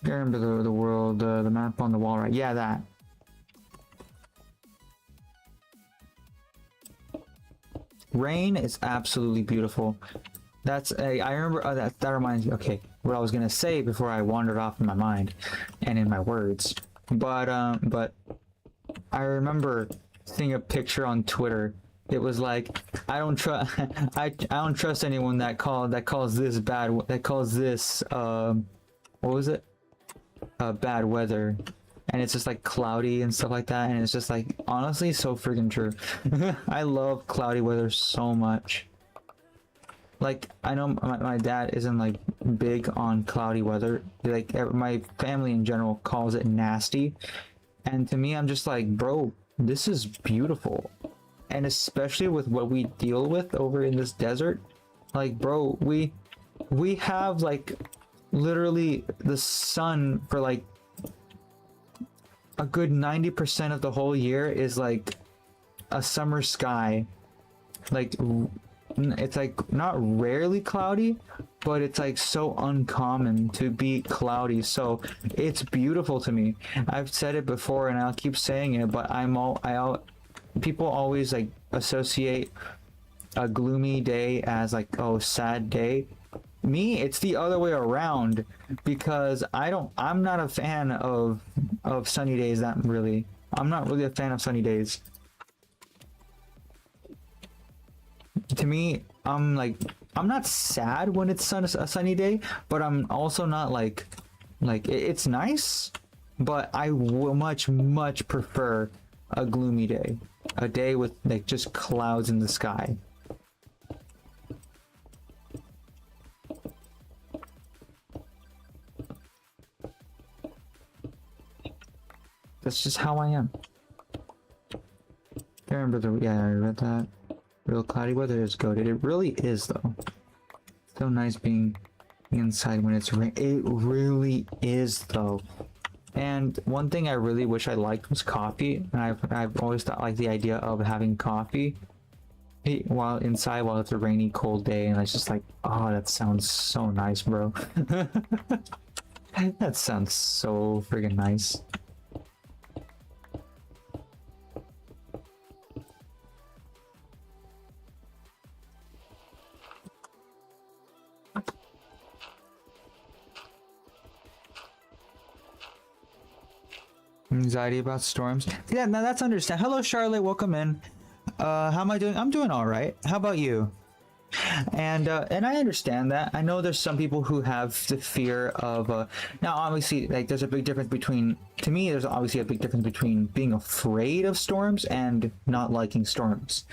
Speaker 2: I remember the world, the map on the wall, right? Yeah, that. Rain is absolutely beautiful. That's a, I remember, that reminds me, okay, what I was gonna say before I wandered off in my mind and in my words. But I remember seeing a picture on Twitter. It was like, I don't trust, I don't trust anyone that calls this bad, that calls this, what was it? Bad weather. and it's just like cloudy and stuff like that, and it's just like honestly so freaking true. I love cloudy weather so much. Like, I know my dad isn't like big on cloudy weather. Like, my family in general calls it nasty, and to me I'm just like, bro, this is beautiful. And especially with what we deal with over in this desert, like, bro, we have like literally the sun for like a good 90% of the whole year is like a summer sky. Like, it's like not rarely cloudy, but it's like so uncommon to be cloudy, so it's beautiful to me. I've said it before and I'll keep saying it, but people always like associate a gloomy day as like, oh, sad day. Me, it's the other way around, because I'm not a fan of sunny days. I'm not really a fan of sunny days. To me, I'm not sad when it's a sunny day, but I'm also not like it's nice, but I will much prefer a gloomy day, a day with like just clouds in the sky. That's just how I am. I remember yeah, I read that. Real cloudy weather is goated. It really is, though. So nice being inside when it's rain. It really is, though. And one thing I really wish I liked was coffee. And I've always thought like the idea of having coffee while inside while it's a rainy, cold day, and it's just like, oh, that sounds so nice, bro. That sounds so friggin' nice. Anxiety about storms. Yeah, now that's understandable. Hello, Charlotte. Welcome in. How am I doing? I'm doing all right. How about you? And I understand that. I know there's some people who have the fear of now obviously, like, there's a big difference between, to me there's obviously a big difference between being afraid of storms and not liking storms.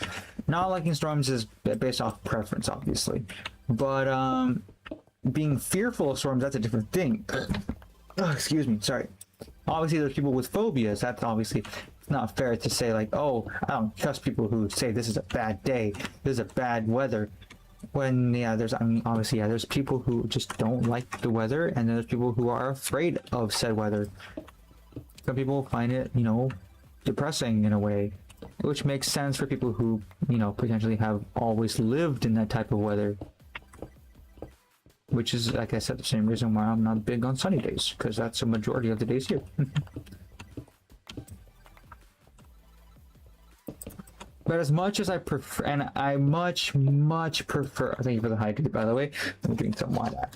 Speaker 2: Not liking storms is based off preference, obviously, but being fearful of storms, that's a different thing. Oh, excuse me, sorry. Obviously there's people with phobias. That's obviously, it's not fair to say like, oh, I don't trust people who say this is a bad day, this is a bad weather, when yeah, I mean obviously, yeah, there's people who just don't like the weather, and then there's people who are afraid of said weather. Some people find it, you know, depressing in a way, which makes sense for people who, you know, potentially have always lived in that type of weather. Which is, like I said, the same reason why I'm not big on sunny days, because that's a majority of the days here. But as much as I prefer, and I much prefer, thank you for the hydrate, by the way, I'm drinking some water.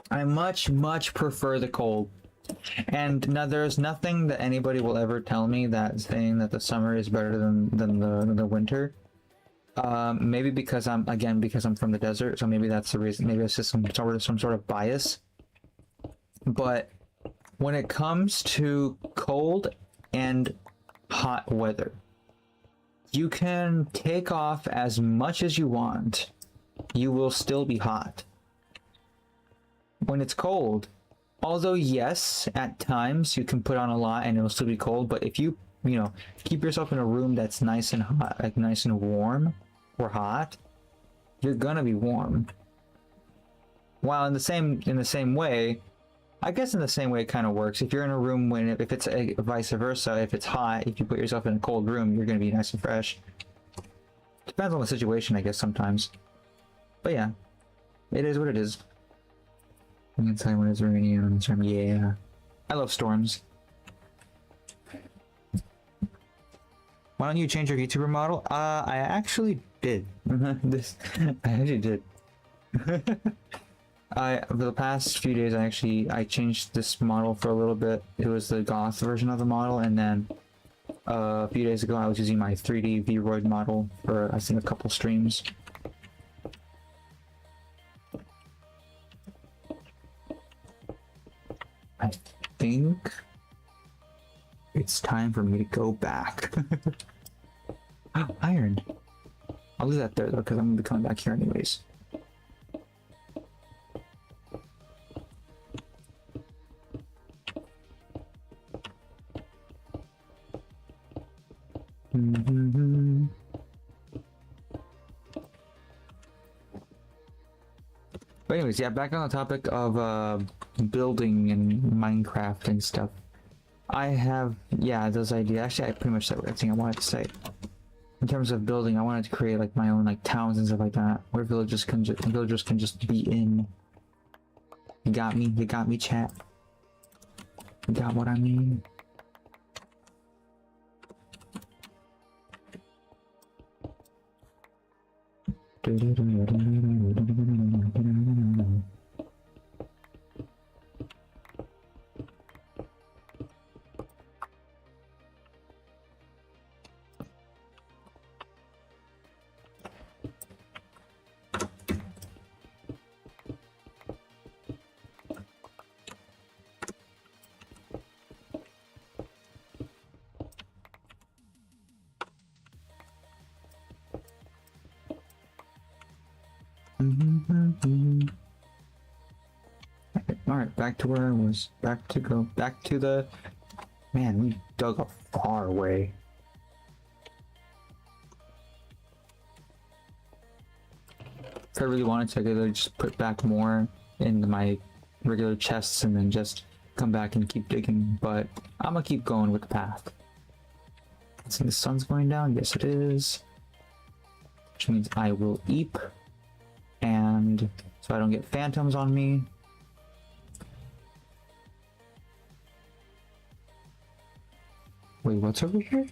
Speaker 2: I much prefer the cold. And now there's nothing that anybody will ever tell me that saying that the summer is better than the winter. Maybe because I'm from the desert, so maybe that's the reason. Maybe it's just some sort of bias. But when it comes to cold and hot weather, you can take off as much as you want. You will still be hot. When it's cold, although yes, at times you can put on a lot and it'll still be cold, but if you know, keep yourself in a room that's nice and hot, like nice and warm or hot, you're gonna be warm. While in the same way, I guess in the same way it kind of works. If you're in a room if it's vice versa, if it's hot, if you put yourself in a cold room, you're gonna be nice and fresh. Depends on the situation, I guess, sometimes. But yeah, it is what it is. Inside when it's rainy and storm. Yeah, I love storms. Why don't you change your VTuber model? I actually did. I actually did. For the past few days, I changed this model for a little bit. It was the goth version of the model, and then a few days ago I was using my 3D Vroid model for, I think, a couple streams. think it's time for me to go back. Iron. I'll leave that there though, because I'm gonna be coming back here anyways. But anyways, yeah, back on the topic of building and Minecraft and stuff. I have, yeah, those ideas. Actually, I pretty much said everything I wanted to say. In terms of building, I wanted to create like my own like towns and stuff like that, where villagers can just be in. You got me? You got me, chat? You got what I mean? Alright, back to where I was. Back to the... Man, we dug a far away. If I really wanted to, I could just put back more into my regular chests and then just come back and keep digging, but I'm gonna keep going with the path. See, the sun's going down. Yes, it is. Which means I will eep. And so I don't get phantoms on me. Wait, what's over here?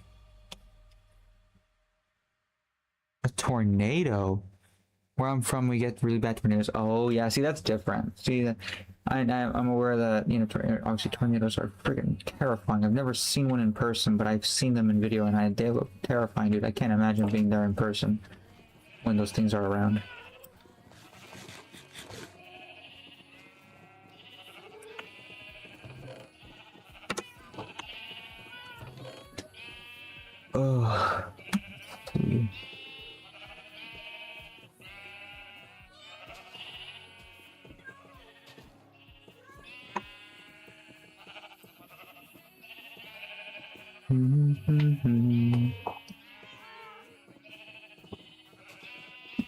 Speaker 2: A tornado? Where I'm from, we get really bad tornadoes. Oh, yeah, see, that's different. See, I'm aware that, you know, obviously tornadoes are freaking terrifying. I've never seen one in person, but I've seen them in video, and they look terrifying, dude. I can't imagine being there in person when those things are around. Oh.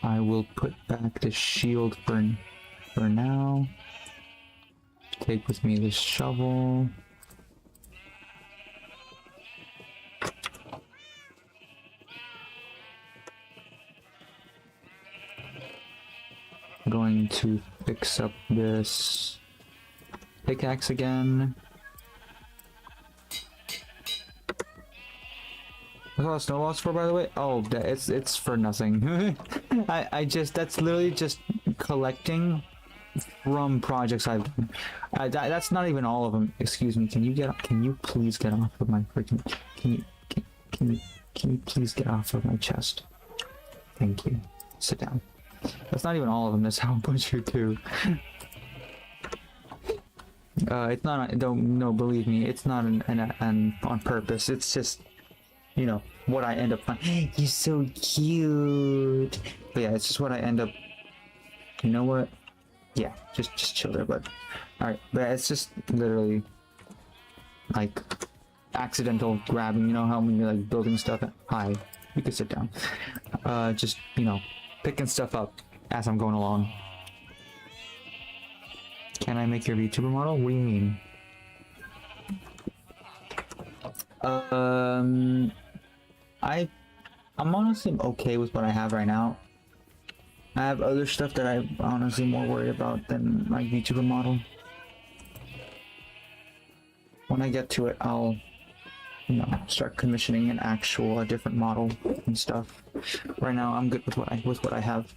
Speaker 2: I will put back the shield for now. Take with me this shovel. I'm going to fix up this pickaxe again. What's all the snowballs for, by the way? Oh, it's for nothing. That's literally just collecting from projects I've done. That's not even all of them. Excuse me. Can you please get off of my freaking? Can you please get off of my chest? Thank you. Sit down. That's not even all of them. That's how much you do. It's not. No, believe me. It's not an on purpose. It's just, you know, what I end up finding. You're so cute. But yeah, it's just what I end up. You know what? Yeah, just chill there, bud. All right, but it's just literally like accidental grabbing. You know how when you're like building stuff. Hi, you can sit down. Just, you know, picking stuff up as I'm going along. Can I make your VTuber model? What do you mean? I'm honestly okay with what I have right now. I have other stuff that I'm honestly more worried about than my VTuber model. When I get to it, I'll, you know, start commissioning a different model and stuff. Right now, I'm good with what I have.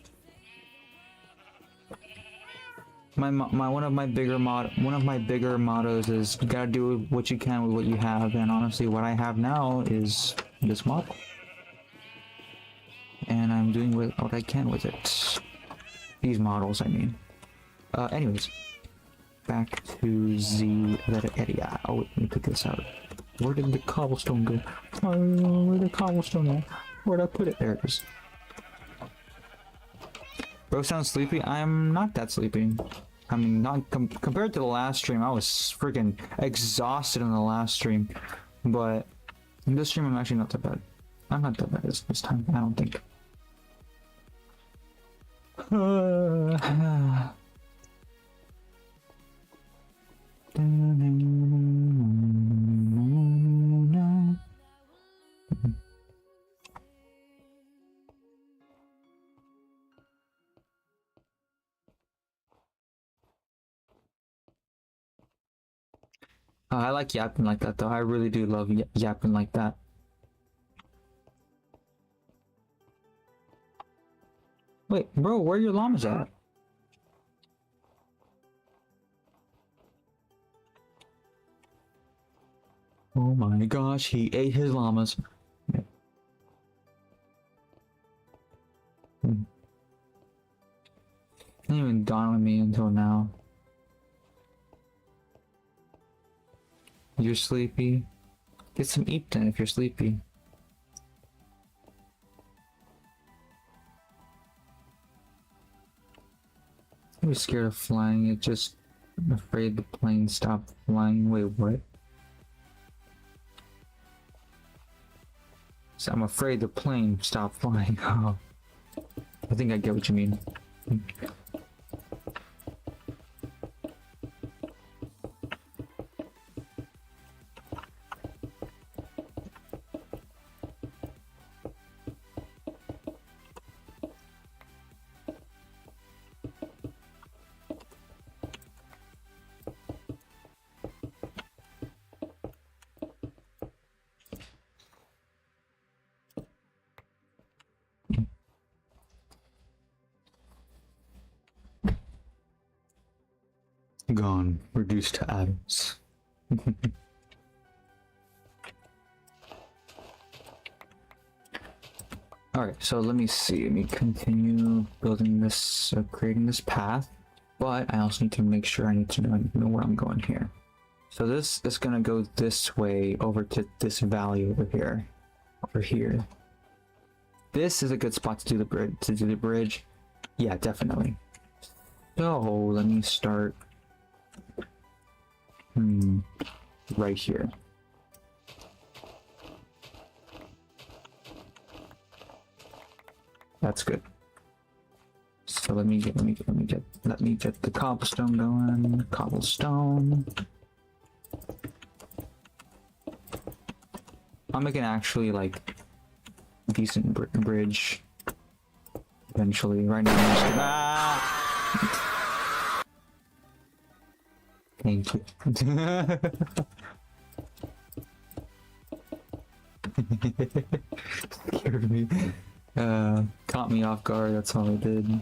Speaker 2: One of my bigger mottos is you gotta do what you can with what you have, and honestly, what I have now is this model. And I'm doing what I can with it. These models, I mean. Anyways. back to the letter area. Oh, wait, let me pick this out. Where did the cobblestone go? Oh, where did the cobblestone at? Where'd I put it? There it is. Bro sounds sleepy. I'm not that sleepy. I mean, not compared to the last stream. I was freaking exhausted in the last stream, but in this stream I'm actually not that bad. I'm not that bad this time. I don't think. I like yapping like that though. I really do love yapping like that. Wait, bro, where are your llamas at? Oh my gosh, he ate his llamas. Didn't even dawn on me until now. You're sleepy? Get some eat then if you're sleepy. I'm scared of flying. It just I'm afraid the plane stopped flying. Wait, what? So I'm afraid the plane stopped flying. Oh, I think I get what you mean. Gone, reduced to atoms. Alright, so let me see. Let me continue building this, creating this path. But I also need to make sure I need to know where I'm going here. So this is gonna go this way over to this valley over here. Over here. This is a good spot to do the bridge. Yeah, definitely. So let me start right here. That's good. So let me get the cobblestone going. Cobblestone. I'm making actually like decent bridge eventually. Right now I'm just Thank you. Scared me. Caught me off guard, that's all it did.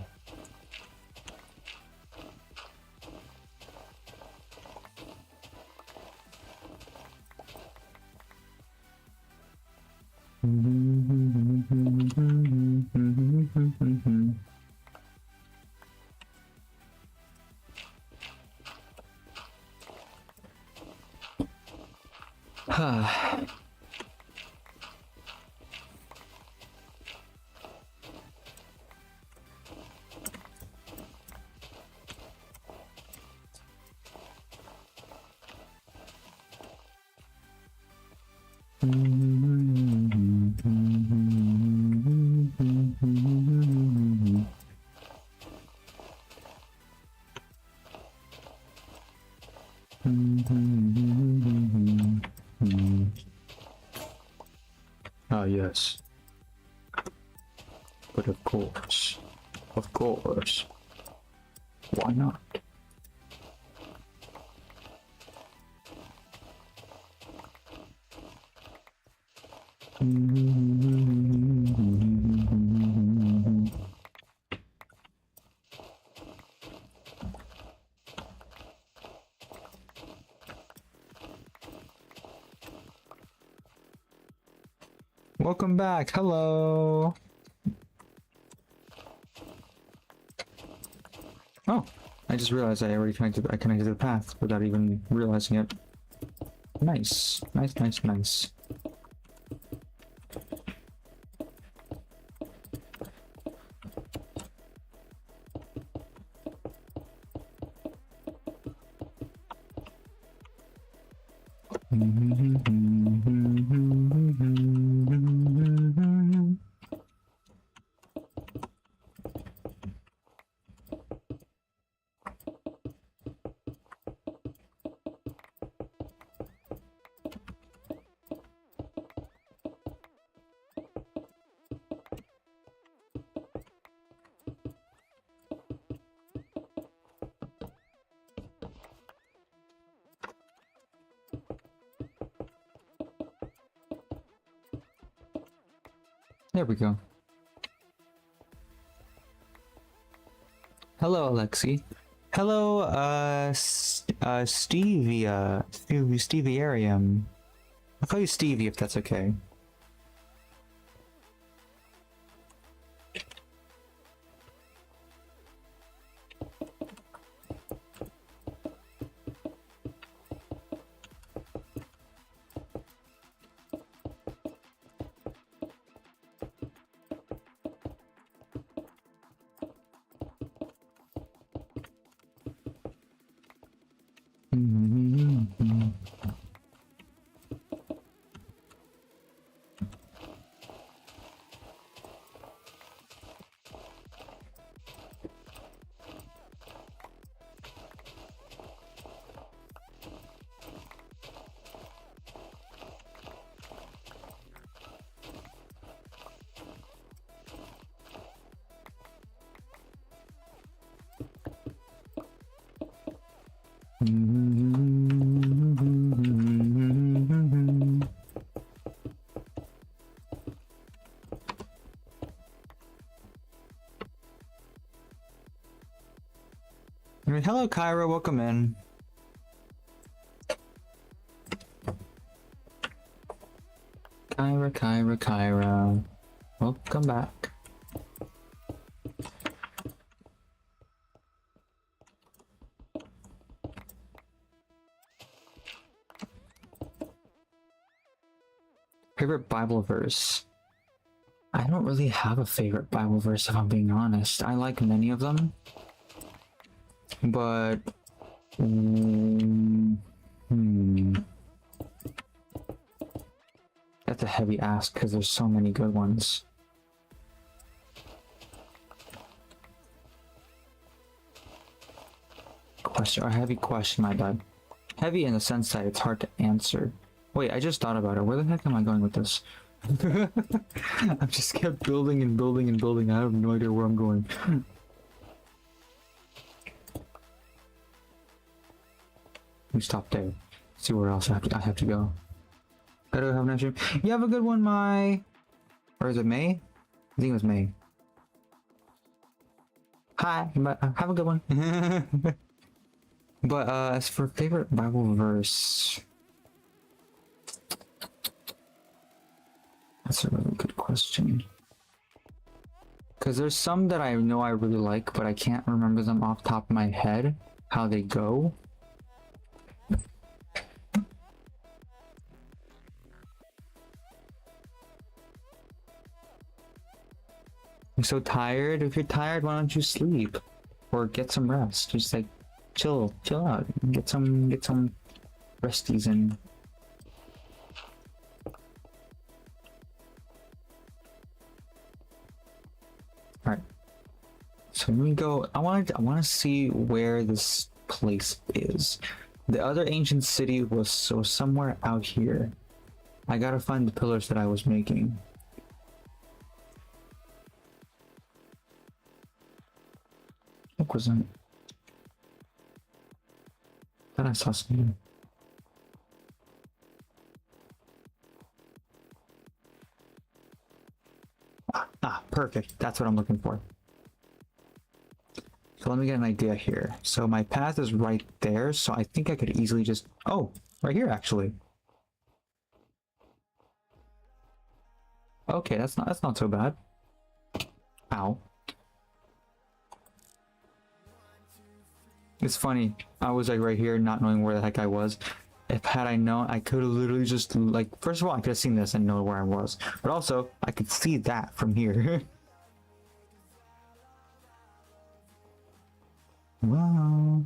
Speaker 2: Ah, yes. But of course, why not? Welcome back. Hello. Oh, I just realized I already connected. I connected the path without even realizing it. Nice, nice, nice, nice. There we go. Hello, Alexi. Hello, Steviarium. I'll call you Stevie if that's okay. Hello, Kyra. Welcome in. Kyra. Welcome back. Favorite Bible verse? I don't really have a favorite Bible verse if I'm being honest. I like many of them. But that's a heavy ask because there's so many good ones. Question or heavy question, my bad. Heavy in the sense that it's hard to answer. Wait, I just thought about it. Where the heck am I going with this? I've just kept building and building and building. I have no idea where I'm going. We stop there. See where else I have to go. Gotta have a nice dream. You have a good one, Mai. Or is it May? I think it was May. Hi, have a good one. But as for favorite Bible verse, that's a really good question. Because there's some that I know I really like, but I can't remember them off the top of my head, how they go. I'm so tired. If you're tired, why don't you sleep or get some rest? Just like chill out, get some resties in. All right. So let me go. I want to see where this place is. The other ancient city was somewhere out here. I gotta find the pillars that I was making. What was that? Thought I saw something. Perfect. That's what I'm looking for. So let me get an idea here. So my path is right there, so I think I could easily just... Oh, right here actually. Okay, that's not so bad. Ow. It's funny. I was like right here, not knowing where the heck I was. If had I known, I could have literally just like. First of all, I could have seen this and know where I was. But also, I could see that from here. Wow.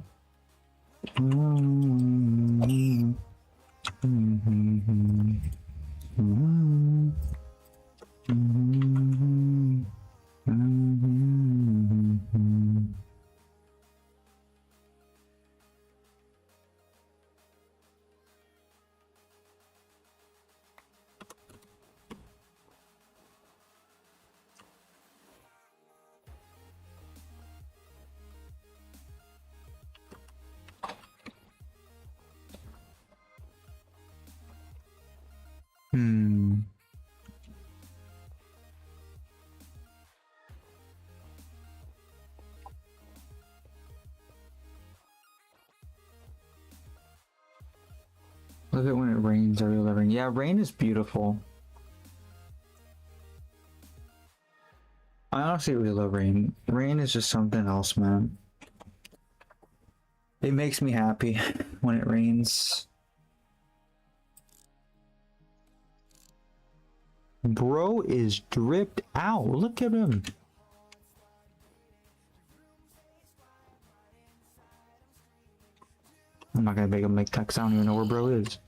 Speaker 2: Love it when it rains. I really love rain. Yeah, rain is beautiful. I honestly really love rain. Rain is just something else, man. It makes me happy when it rains. Bro is dripped out. Look at him. I'm not gonna make him make that 'cause I don't even know where bro is.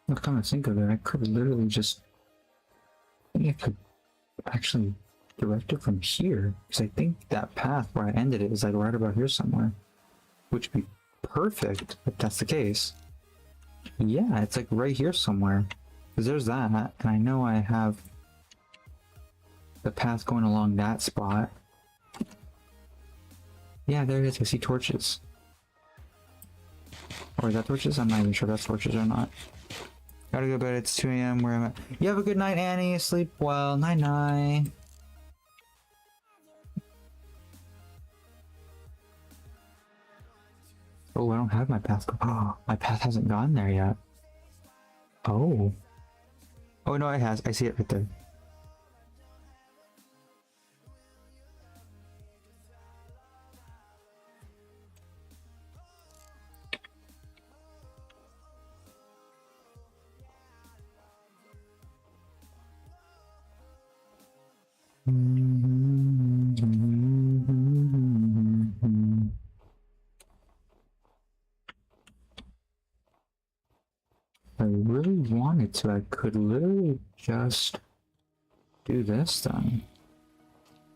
Speaker 2: Look, come to think of it, I could literally just. I think I could actually direct it from here, because I think that path where I ended it is like right about here somewhere, which would be perfect if that's the case. Yeah, it's like right here somewhere, because there's that, and I know I have the path going along that spot. Yeah, there it is. I see torches. Or is that torches? I'm not even sure if that's torches or not. Gotta go to bed. It's 2 a.m. where I'm at. You have a good night, Annie. Sleep well. Night night. Oh, I don't have my path. Oh, my path hasn't gone there yet. Oh. Oh, no, it has. I see it right there. I really wanted to, I could literally just do this then.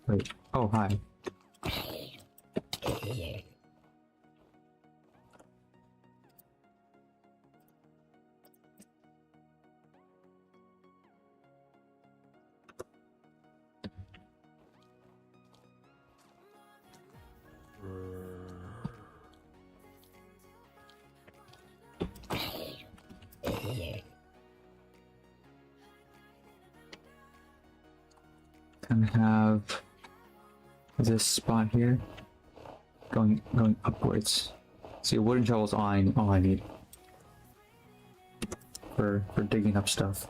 Speaker 2: Wait, oh, hi. Kind of have this spot here going upwards. See, a wooden shovel is all I need for digging up stuff.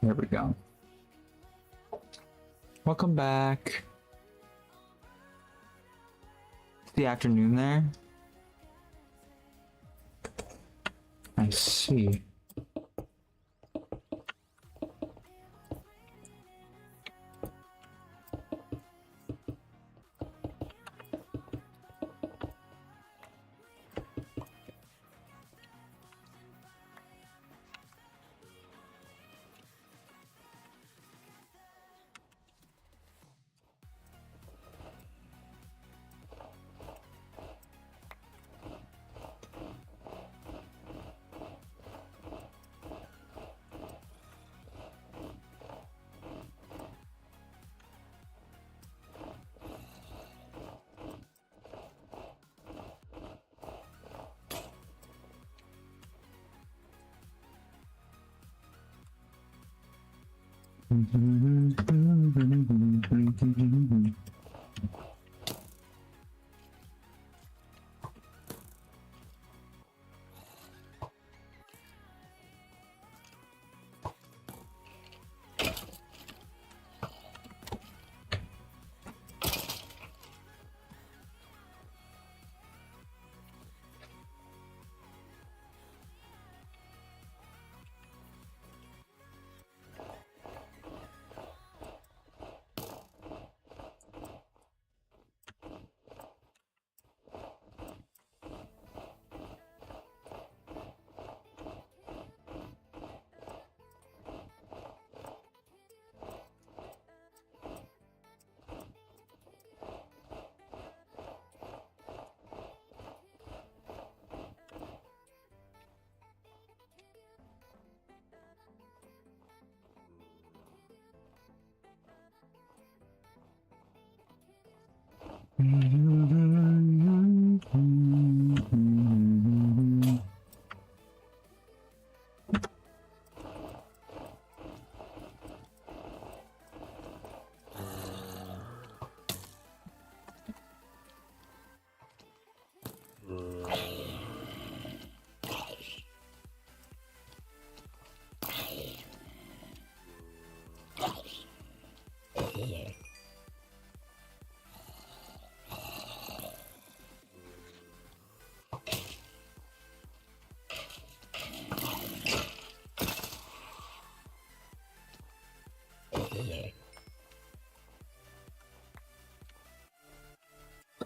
Speaker 2: Here we go. Welcome back. It's the afternoon there. I see.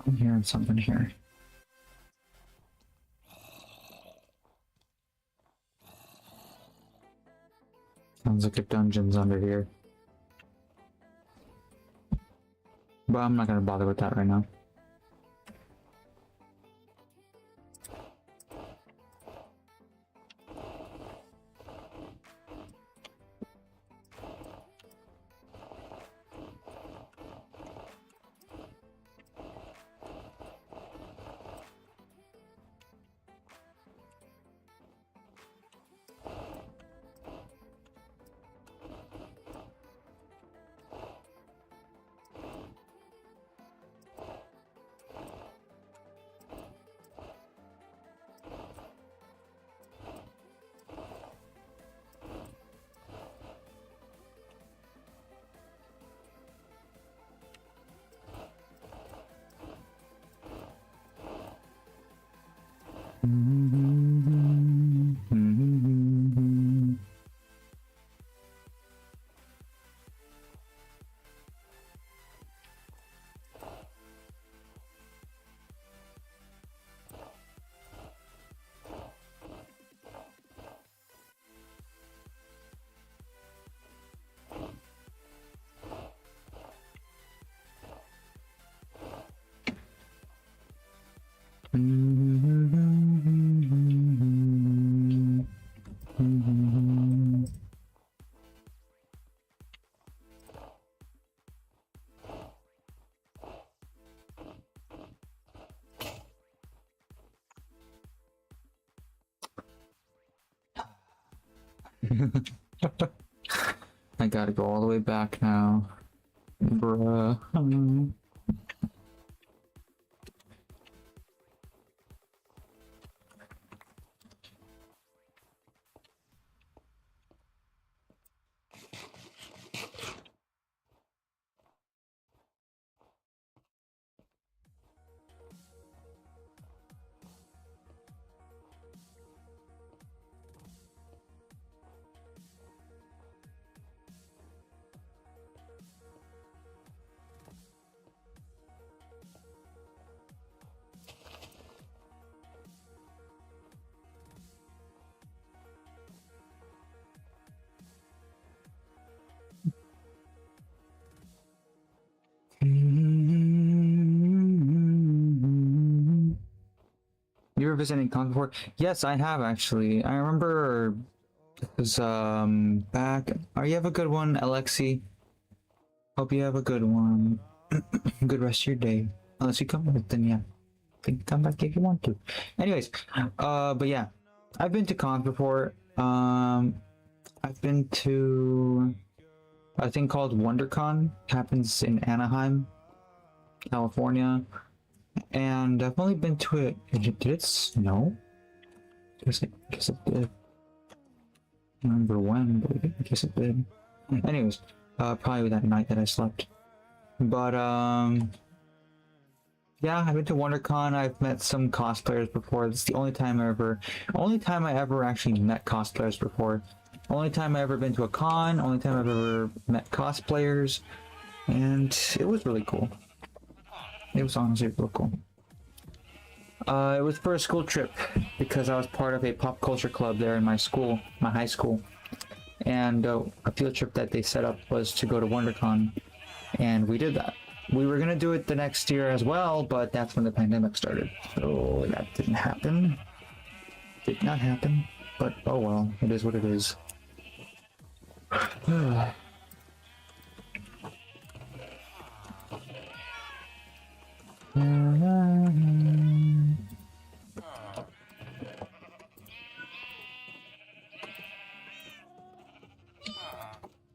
Speaker 2: I'm hearing something here. Sounds like a dungeon's under here. But I'm not gonna bother with that right now. I gotta go all the way back now. Bruh. ever visited Con before? Yes, I have actually. I remember it was back. Oh, you have a good one, Alexi. Hope you have a good one. Good rest of your day. Unless you come back, then yeah. You can come back if you want to. Anyways, but yeah. I've been to cons before. I've been to a thing called WonderCon. Happens in Anaheim, California. And I've only been to it. Did it snow? I guess it did. I don't remember when, but I guess it did. Anyways, probably that night that I slept. But yeah, I've been to WonderCon. I've met some cosplayers before. It's the only time I ever actually met cosplayers before. Only time I ever been to a con. Only time I've ever met cosplayers, and it was really cool. It was honestly real cool. It was for a school trip because I was part of a pop culture club there in my school, my high school, and a field trip that they set up was to go to WonderCon, and we did that. We were gonna do it the next year as well, but that's when the pandemic started, so that didn't happen. Did not happen, but oh well, it is what it is.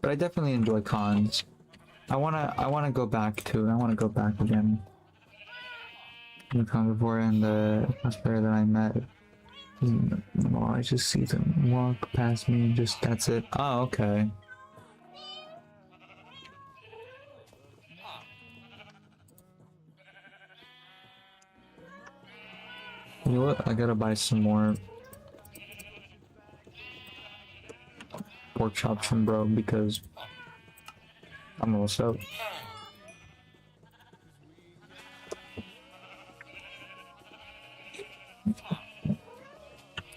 Speaker 2: But I definitely enjoy cons. I wanna go back to. I wanna go back again. The con before and the cosplayer that I met. Well, I just see them walk past me and just that's it. Oh, okay. You know what? I gotta buy some more pork chops from bro because I'm almost out.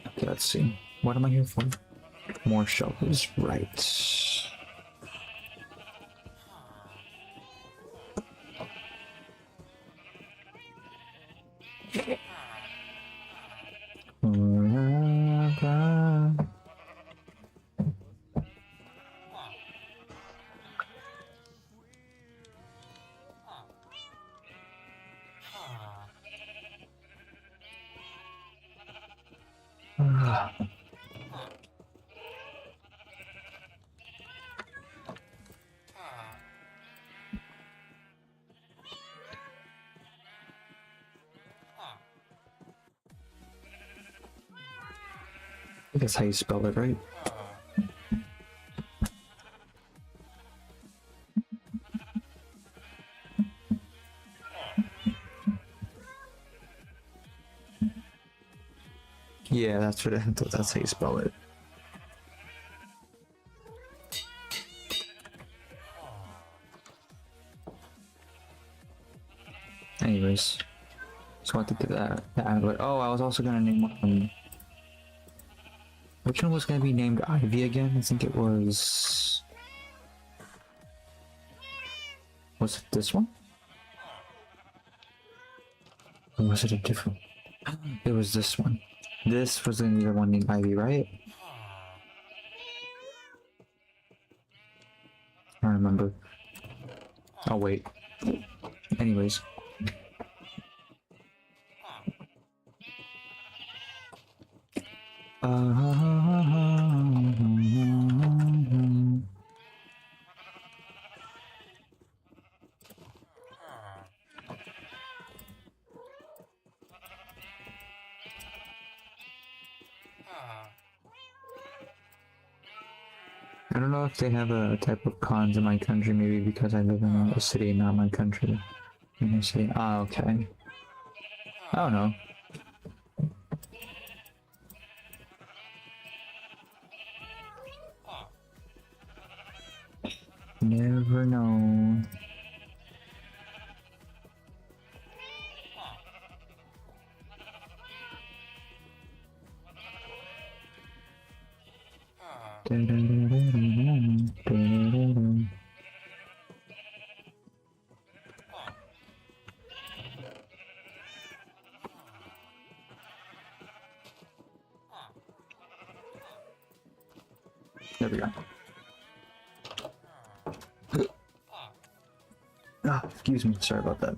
Speaker 2: Okay, let's see. What am I here for? More shelters, right. I think that's how you spell it, right? Yeah, that's what that's how you spell it. Anyways, so I did that. Oh, I was also gonna name one. Which one was gonna be named Ivy again? I think it was. Was it this one? Or was it a different? It was this one. This was gonna be the one named Ivy, right? I don't remember. Oh wait. Anyways. I don't know if they have a type of cons in my country, maybe because I live in a city, not my country. Let me see. Ah, okay. I don't know. Never know. There we go. Ah, excuse me. Sorry about that.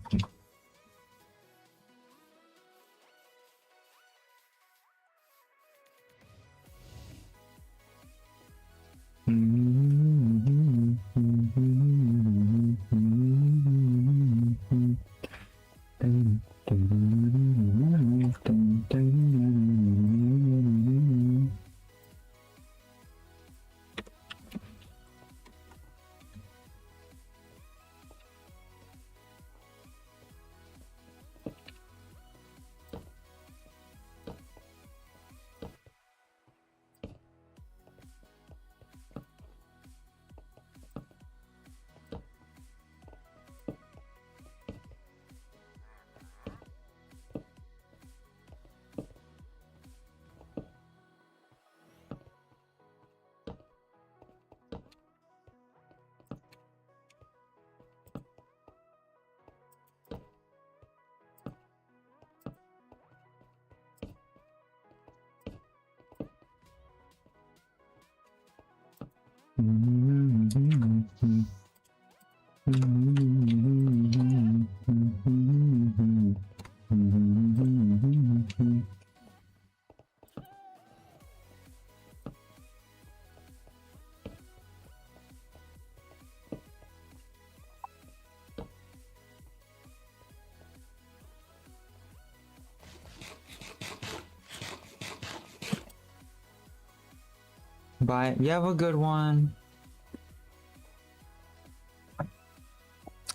Speaker 2: Bye. You have a good one.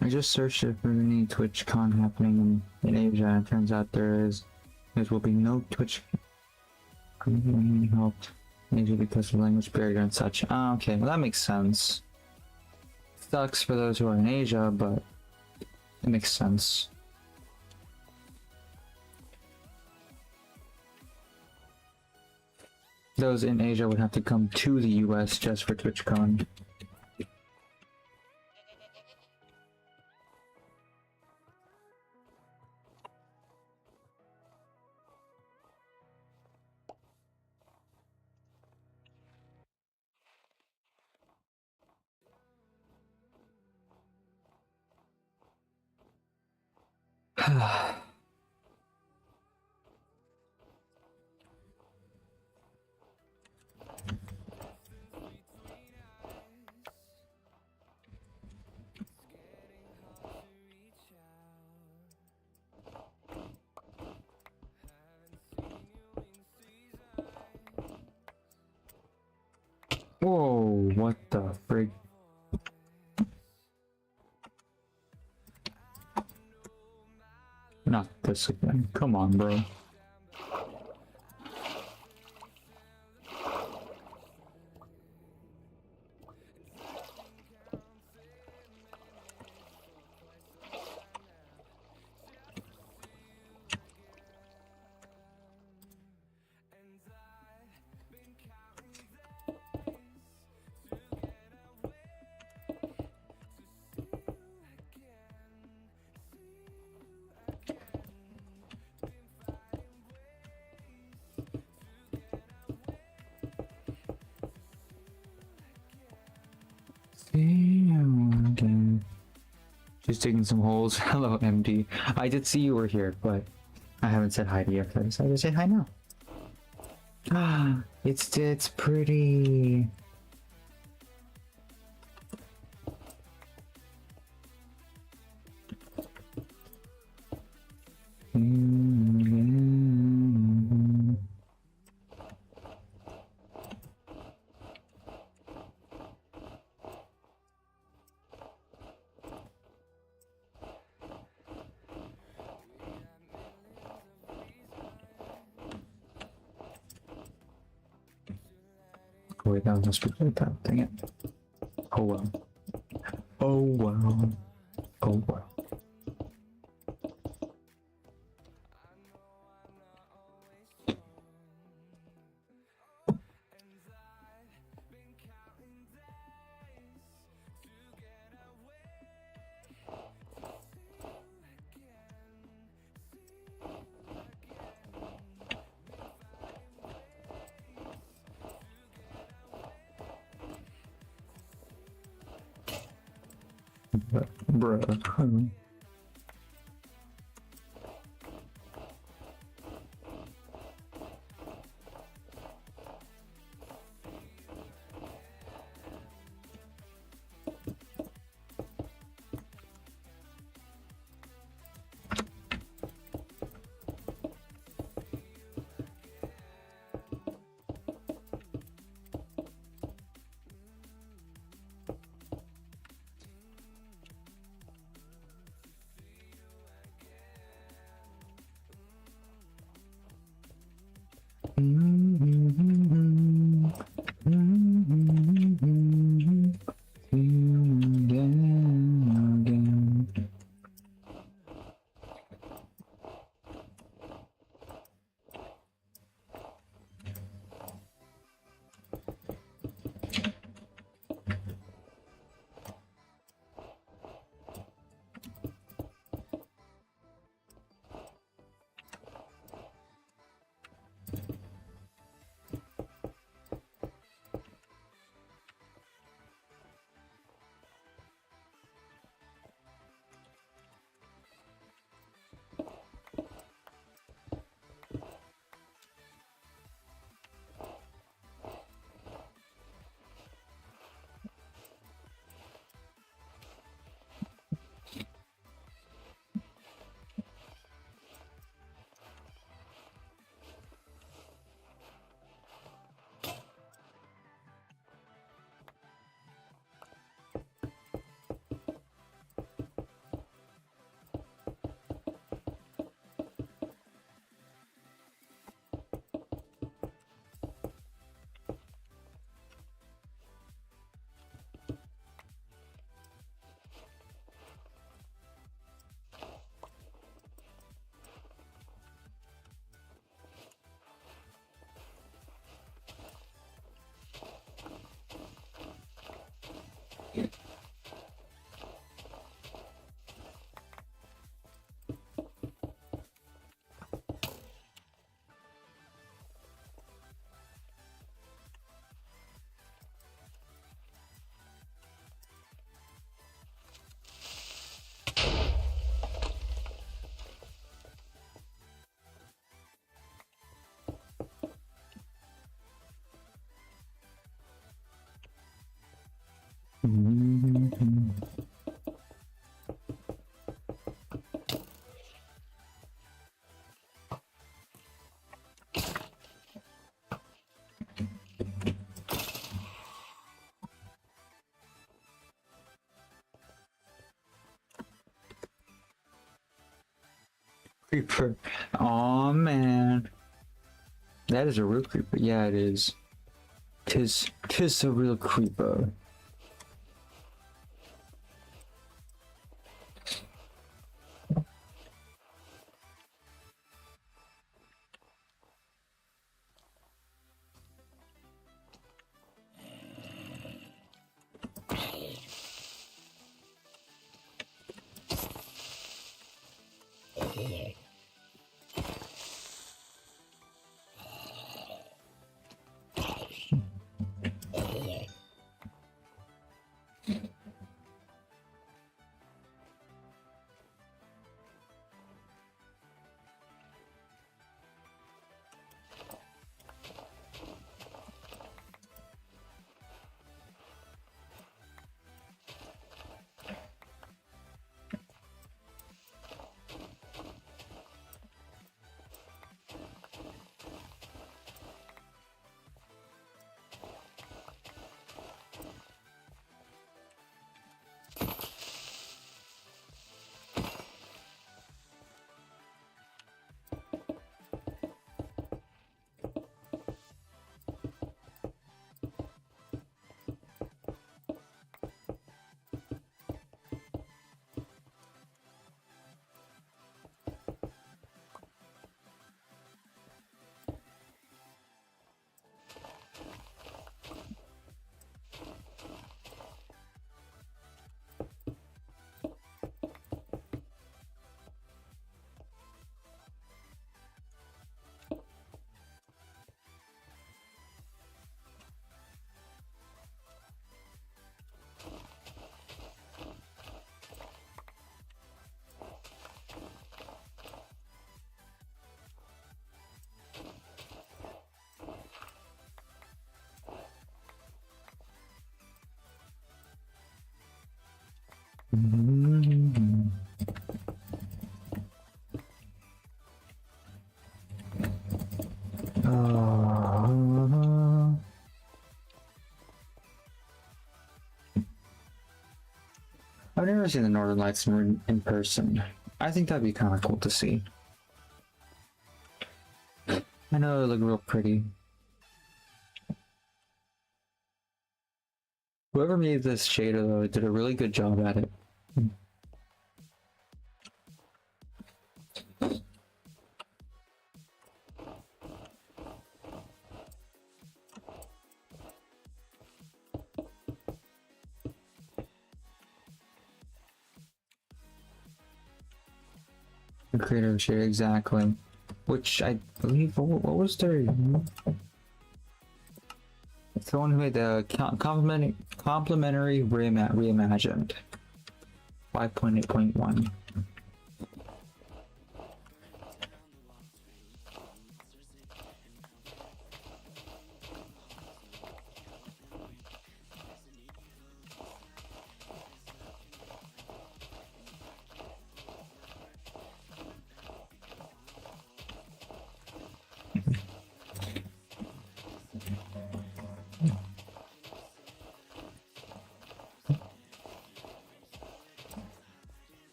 Speaker 2: I just searched if there's any TwitchCon happening in Asia, and it turns out there will be no Twitch help in Asia because of language barrier and such. Ah, okay, well that makes sense. Sucks for those who are in Asia, but it makes sense. Those in Asia would have to come to the US just for TwitchCon. Whoa, what the frig? Not this again. Come on, bro. Just digging some holes. Hello, MD. I did see you were here, but I haven't said hi to you yet. So I decided to say hi now. Ah, it's pretty. Wait, that must be like that. Dang it. Oh well. Oh well. Oh well. Bruh. Creeper. Oh man. That is a real creeper. Yeah, it is. Tis a real creeper. I've never seen the Northern Lights in person. I think that'd be kind of cool to see. I know they look real pretty. Whoever made this shader though did a really good job at it. The creator of shader, exactly. Which I believe, what was their? It's the one who made the complimentary reimagined 5.8.1.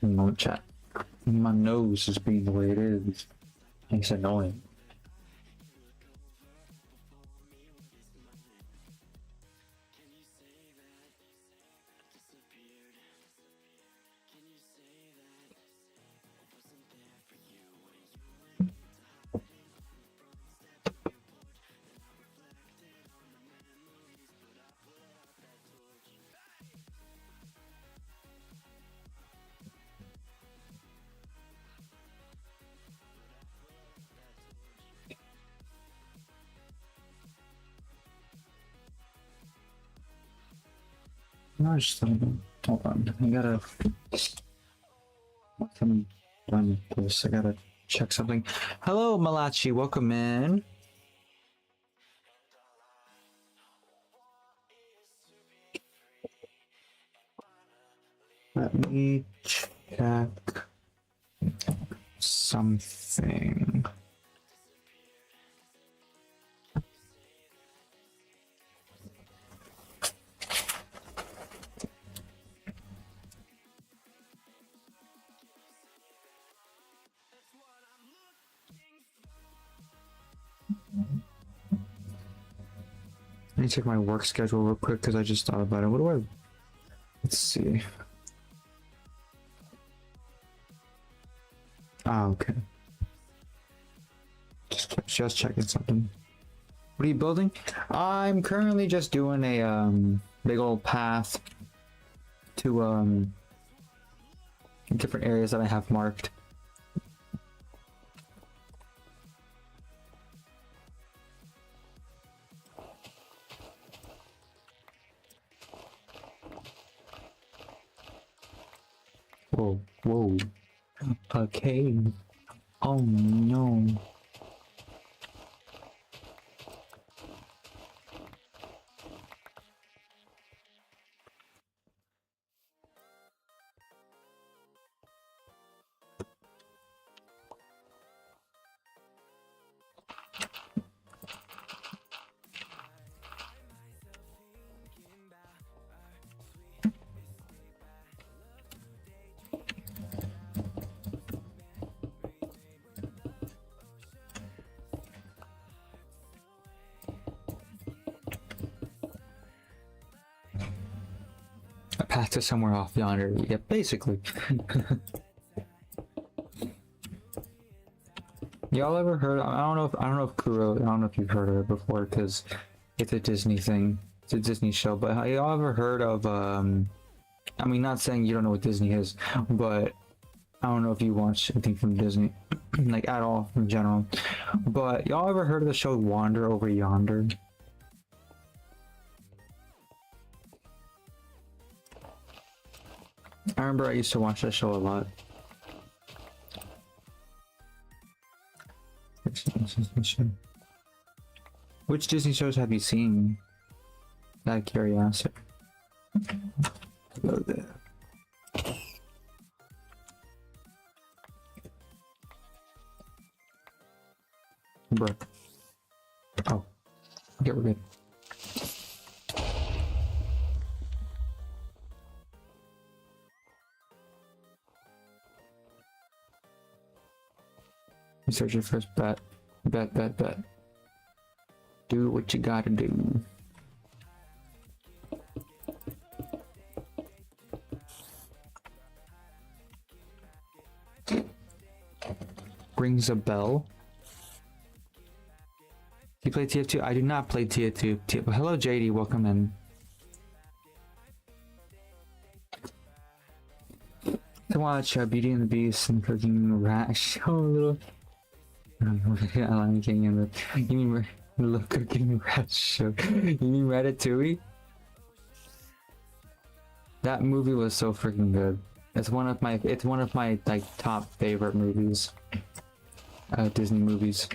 Speaker 2: No chat. My nose is being the way it is. It's annoying. No, just hold on. I gotta. I'm done with this. I gotta check something. Hello, Malachi. Welcome in. Let me check something. Let me check my work schedule real quick because I just thought about it. What do I? Let's see. Ah, okay. Just checking something. What are you building? I'm currently just doing a big old path to different areas that I have marked. Whoa, whoa. Okay. Oh no. A path to somewhere off yonder. Yeah, basically. Y'all ever heard? I don't know if Kuro. I don't know if you've heard of it before because it's a Disney thing. It's a Disney show. But have y'all ever heard of? I mean, not saying you don't know what Disney is, but I don't know if you watch anything from Disney, like at all in general. But y'all ever heard of the show Wander Over Yonder? I remember I used to watch that show a lot. Which Disney shows have you seen? Out of curiosity. Go there. Bruh. Oh. Okay, we're good. Research your first bet. Bet. Do what you gotta do. Rings a bell. You play TF2? I do not play TF2. Hello JD, welcome in. To watch Beauty and the Beast and Cooking Rat show a little. I'm getting in the. You mean look Cooking Rat show? You mean Ratatouille? That movie was so freaking good. It's one of my like top favorite movies. Disney movies.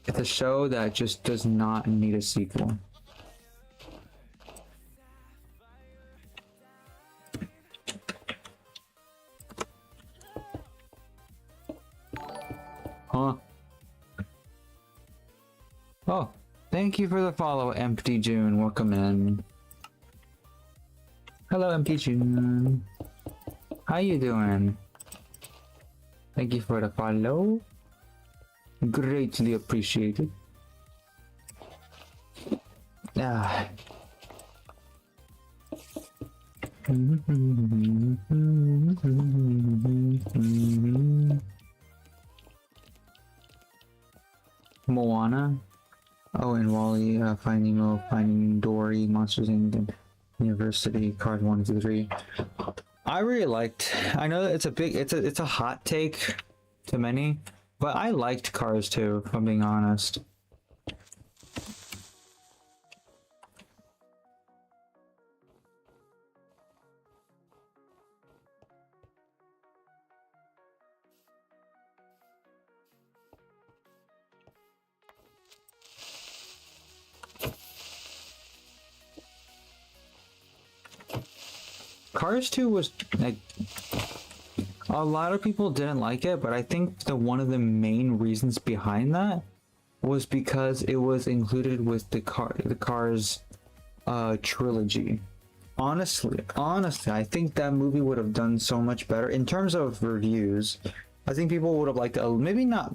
Speaker 2: It's a show that just does not need a sequel. Huh? Oh, thank you for the follow, Empty June. Welcome in. Hello, Empty June. How you doing? Thank you for the follow. Greatly appreciated. Ah. Moana. Oh, and Wally, Finding Nemo, Finding Dory, Monsters Inc. University, Cars 1, 2, 3. I really liked. I know that it's a hot take to many, but I liked Cars 2, if I'm being honest. Cars 2 was like, a lot of people didn't like it, but I think one of the main reasons behind that was because it was included with the Cars trilogy. Honestly, I think that movie would have done so much better in terms of reviews. I think people would have liked it, maybe not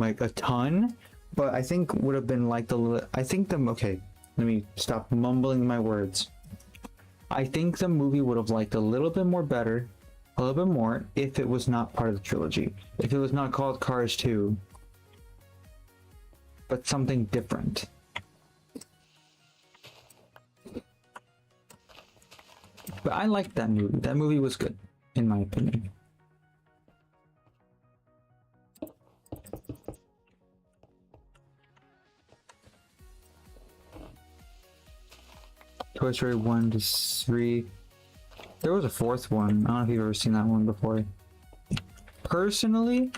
Speaker 2: like a ton, but I think would have been like okay, let me stop mumbling my words. I think the movie would have liked a little bit more if it was not part of the trilogy. If it was not called Cars 2, but something different. But I liked that movie. That movie was good, in my opinion. Toy Story 1 to 3. There was a fourth one. I don't know if you've ever seen that one before. Personally,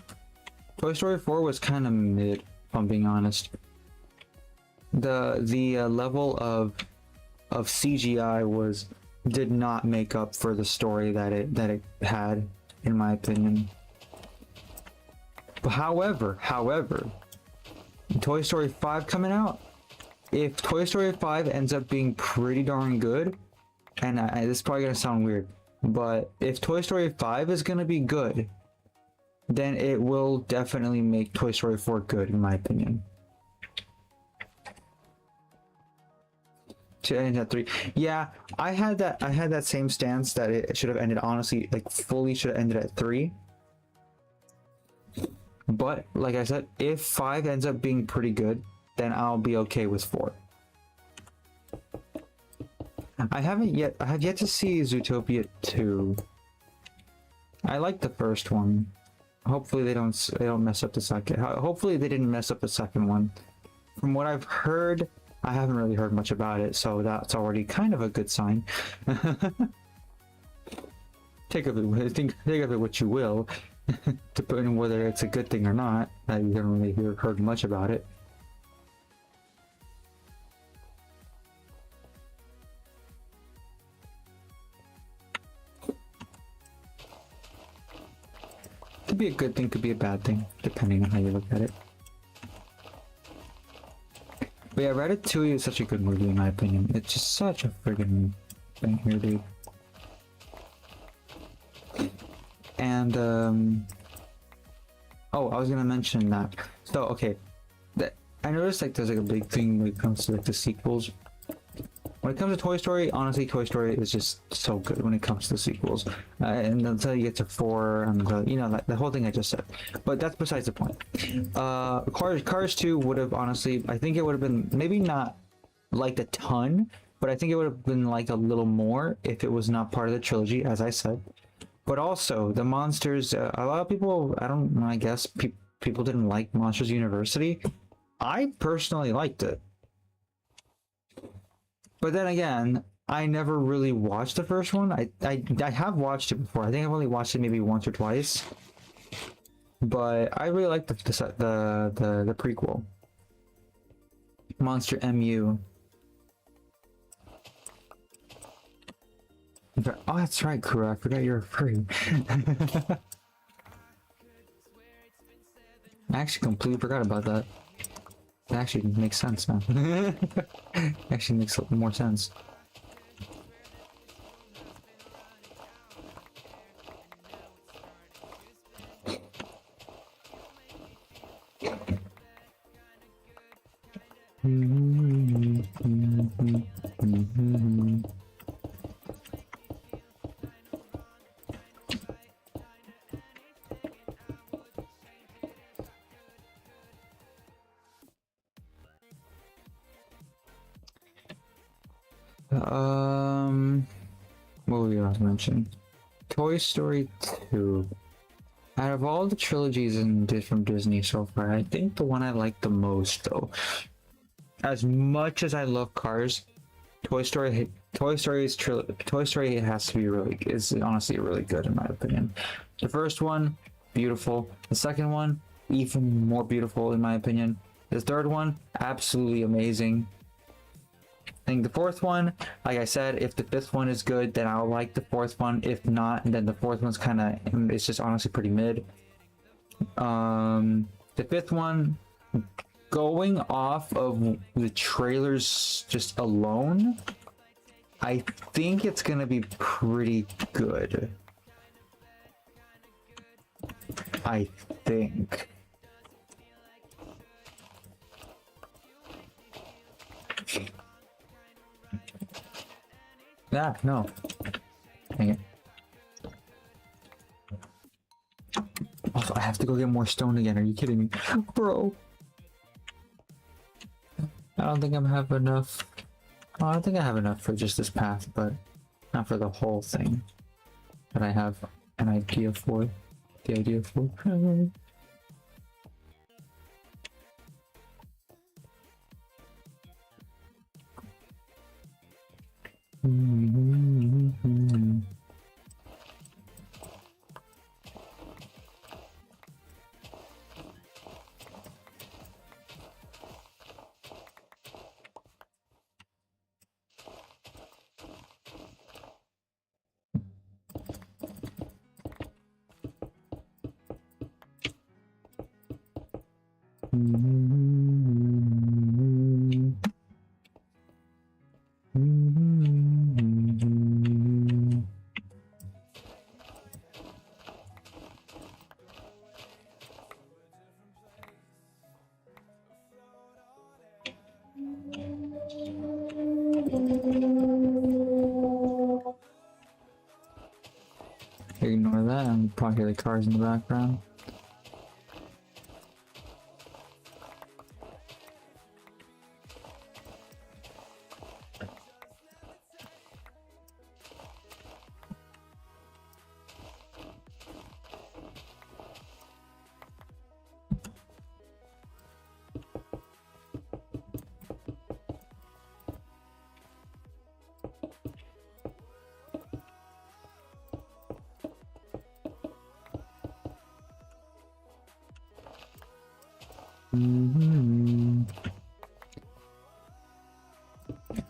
Speaker 2: Toy Story 4 was kind of mid, if I'm being honest. The level of CGI did not make up for the story that it had, in my opinion. But however, Toy Story 5 coming out. If Toy Story 5 ends up being pretty darn good, and this is probably gonna sound weird, but if Toy Story 5 is gonna be good, then it will definitely make Toy Story 4 good, in my opinion. To end at 3, yeah, I had that same stance that it should have ended, honestly, like fully should have ended at 3. But like I said, if 5 ends up being pretty good, then I'll be okay with 4. I have yet to see Zootopia 2. I like the first one. Hopefully they don't mess up the second. Hopefully they didn't mess up the second one. From what I've heard, I haven't really heard much about it, so that's already kind of a good sign. Take of it what you will, depending on whether it's a good thing or not. I haven't really heard much about it. Could be a good thing, could be a bad thing, depending on how you look at it. But yeah, Ratatouille is such a good movie in my opinion. It's just such a friggin' thing here, dude. And oh, I was gonna mention that. So okay, I noticed like there's like a big thing when it comes to like the sequels. When it comes to Toy Story, honestly, Toy Story is just so good when it comes to the sequels. And until you get to 4, and you know, like, the whole thing I just said. But that's besides the point. Cars 2 would have honestly, I think it would have been maybe not liked a ton, but I think it would have been liked a little more if it was not part of the trilogy, as I said. But also the monsters, a lot of people, I don't know, I guess people didn't like Monsters University. I personally liked it. But then again, I never really watched the first one. I have watched it before. I think I've only watched it maybe once or twice. But I really like the prequel. Monster MU. Oh, that's right, Kura. I forgot you're free. I actually completely forgot about that. It actually makes sense now. Actually makes more sense. What were we about to mention? Toy Story 2. Out of all the trilogies from Disney so far, I think the one I like the most, though, as much as I love Cars, Toy Story has to be is honestly really good in my opinion. The first one, beautiful. The second one, even more beautiful in my opinion. The third one, absolutely amazing. I think the fourth one, like I said, if the fifth one is good, then I'll like the fourth one. If not, then the fourth one's kind of, it's just honestly pretty mid. The fifth one, going off of the trailers just alone, I think it's gonna be pretty good. I think. Ah, no. Dang it. Also, I have to go get more stone again. Are you kidding me? Bro. I don't think I'm have enough. Oh, I think I have enough for just this path, but not for the whole thing that I have an idea for. The idea for. Ignore that, and probably hear the cars in the background.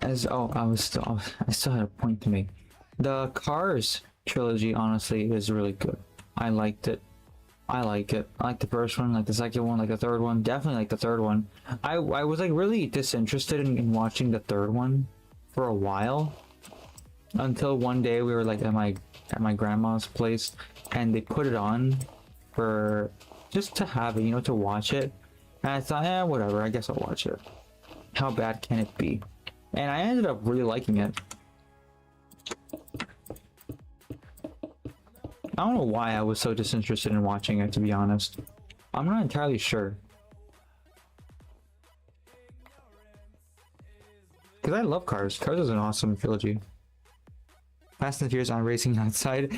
Speaker 2: I still had a point to make. The Cars trilogy honestly is really good. I liked it. I like it. I like the first one, like the second one, like the third one. Definitely like the third one. I was like really disinterested in watching the third one for a while, until one day we were like at my grandma's place and they put it on for just to have it, you know, to watch it. And I thought, eh, whatever, I guess I'll watch it. How bad can it be? And I ended up really liking it. I don't know why I was so disinterested in watching it, to be honest. I'm not entirely sure. Because I love Cars. Cars is an awesome trilogy. Fast and Furious on racing outside.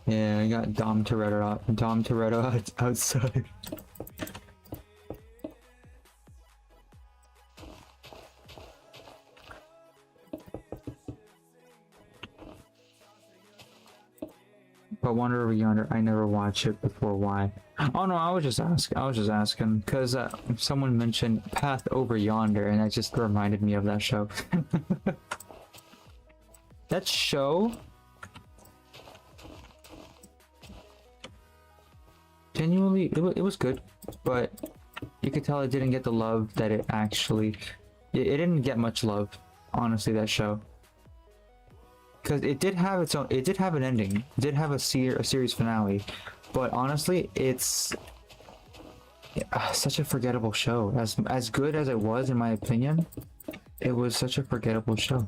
Speaker 2: Yeah, I got Dom Toretto outside. But Wonder Over Yonder, I never watched it before. Why? Oh no, I was just asking because someone mentioned Path Over Yonder, and that just reminded me of that show. That show, genuinely, it was good, but you could tell it didn't get the love that it actually. It didn't get much love, honestly. That show. Because it did have its own, it did have an ending, it did have a series finale, but honestly, it's such a forgettable show. As good as it was, in my opinion, it was such a forgettable show.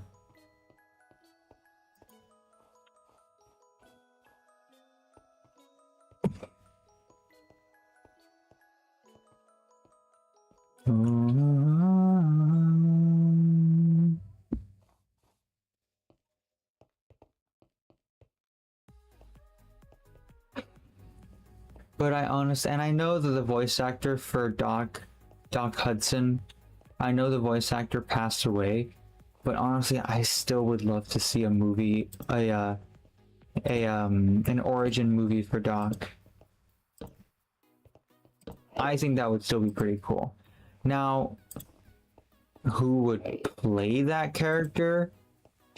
Speaker 2: But I know that the voice actor for Doc Hudson, I know the voice actor passed away, but honestly, I still would love to see a movie, an origin movie for Doc. I think that would still be pretty cool. Now, who would play that character?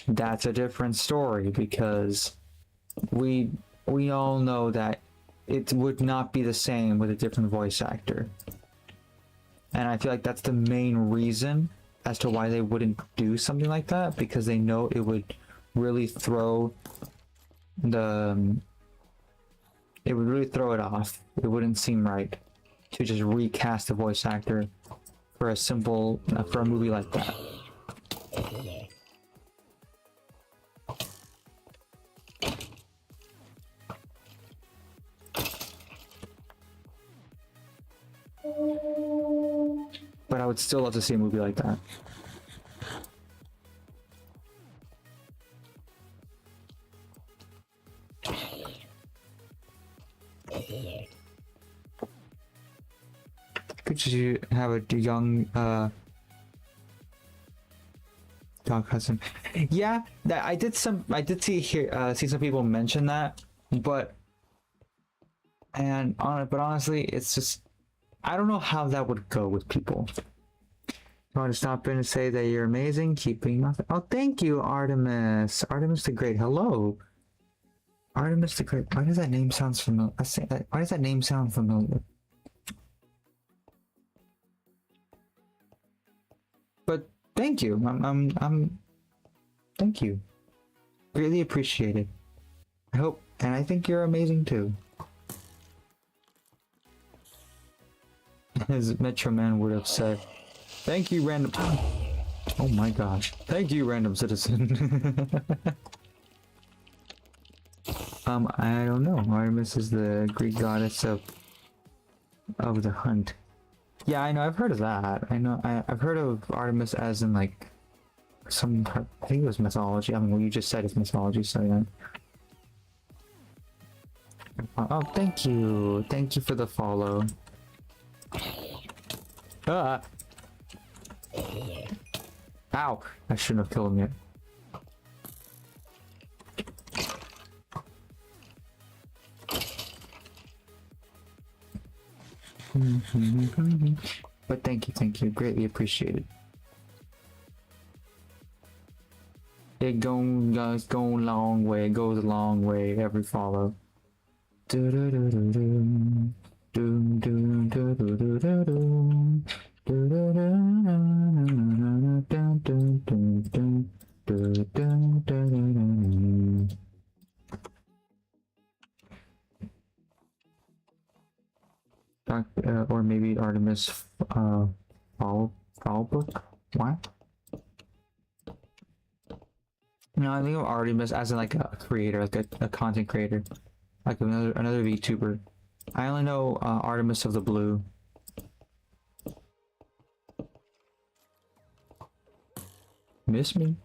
Speaker 2: That's a different story, because we all know that it would not be the same with a different voice actor. And I feel like that's the main reason as to why they wouldn't do something like that, because they know it would really throw it off. It wouldn't seem right to just recast the voice actor for a movie like that. But I would still love to see a movie like that. Could you have a young Doc Hudson? Yeah, I did see some people mention that, but honestly, it's just, I don't know how that would go with people. I want to stop in and say that you're amazing. Keeping nothing. Oh, thank you, Artemis. Artemis the Great. Hello. Artemis the Great. Why does that name sound familiar? Why does that name sound familiar? But thank you. Thank you. Really appreciate it. I hope, and I think you're amazing too. As Metro Man would have said, thank you, random. Oh my gosh. Thank you, random citizen. I don't know. Artemis is the Greek goddess of the hunt. Yeah, I know. I've heard of that. I know. I've heard of Artemis as in like some. I think it was mythology. I mean, what you just said is mythology. So yeah. Oh, thank you. Thank you for the follow. Ah. Ow! I shouldn't have killed him yet. But thank you, greatly appreciated. It goes a long way. It goes a long way. Every follow. Or maybe Artemis foul book? What? No, I think of Artemis as in like a creator, like a content creator, like another VTuber. I only know Artemis of the Blue. Miss me?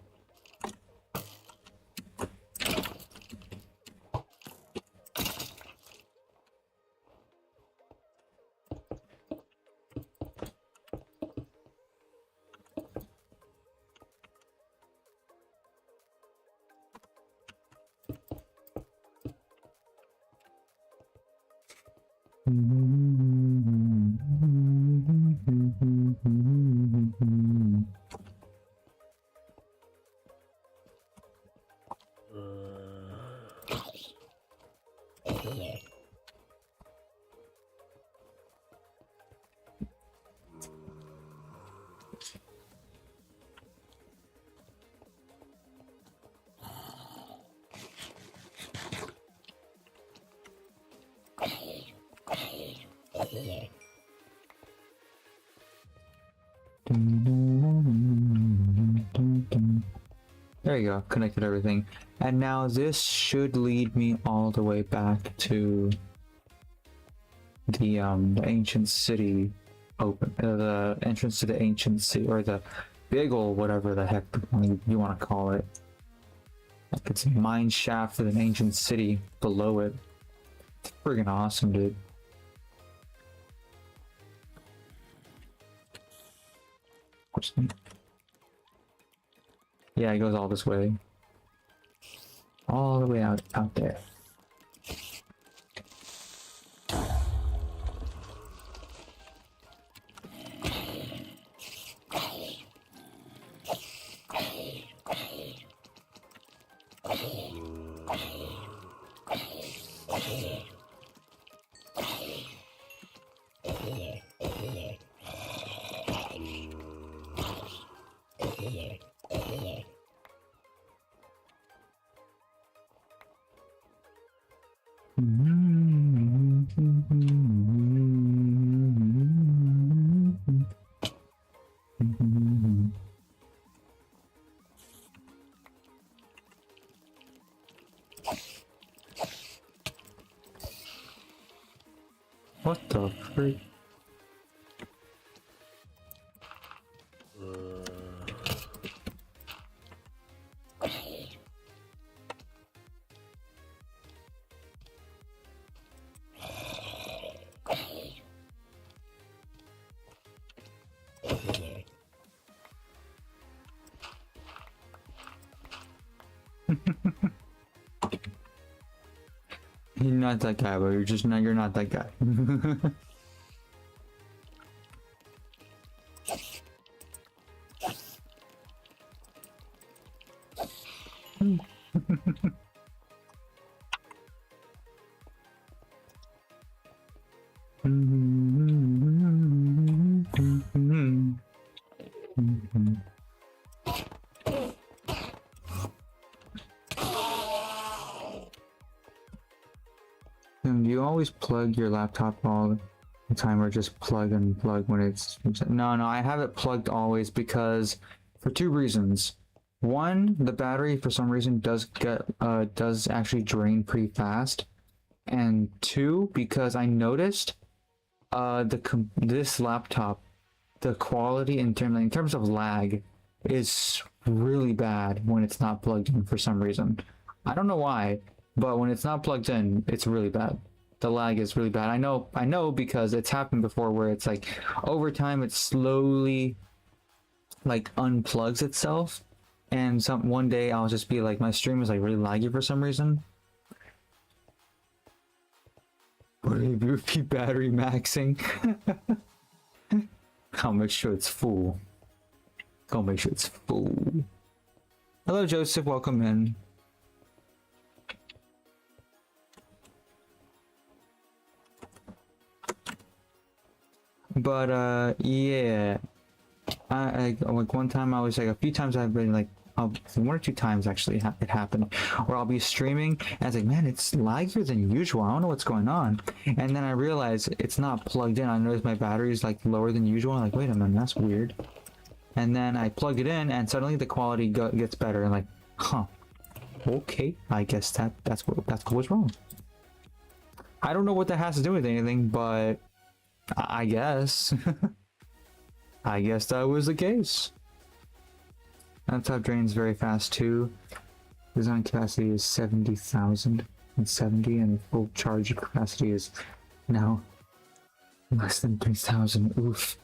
Speaker 2: There you go, connected everything. And now this should lead me all the way back to the ancient city the entrance to the ancient city, or the big ol' whatever the heck you want to call it. Like it's a mine shaft with an ancient city below it. It's friggin' awesome, dude. Yeah, it goes all this way. All the way out there. What the freak? You're not that guy, but you're not that guy. Do you always plug your laptop all the time, or just plug and plug when it's... No, I have it plugged always because for two reasons. One, the battery for some reason does actually drain pretty fast, and two, because I noticed this laptop, the quality in terms of lag is really bad when it's not plugged in for some reason. I don't know why, but when it's not plugged in, it's really bad. The lag is really bad. I know because it's happened before where it's like over time it slowly like unplugs itself, and one day I'll just be like, my stream is like really laggy for some reason. Be battery maxing. I'll make sure it's full. I'll make sure it's full. Hello, Joseph. Welcome in. But yeah, I like one time I was like a few times I've been like one or two times actually it happened where I'll be streaming and it's like, man, it's laggier than usual. I don't know what's going on, and then I realize it's not plugged in. I notice my battery is like lower than usual. I'm like, wait a minute, that's weird. And then I plug it in and suddenly the quality gets better. And like, huh, okay, I guess that's what was wrong. I don't know what that has to do with anything, but I guess. I guess that was the case. Laptop drains very fast too. Design capacity is 70,070 and full charge capacity is now less than 3,000. Oof.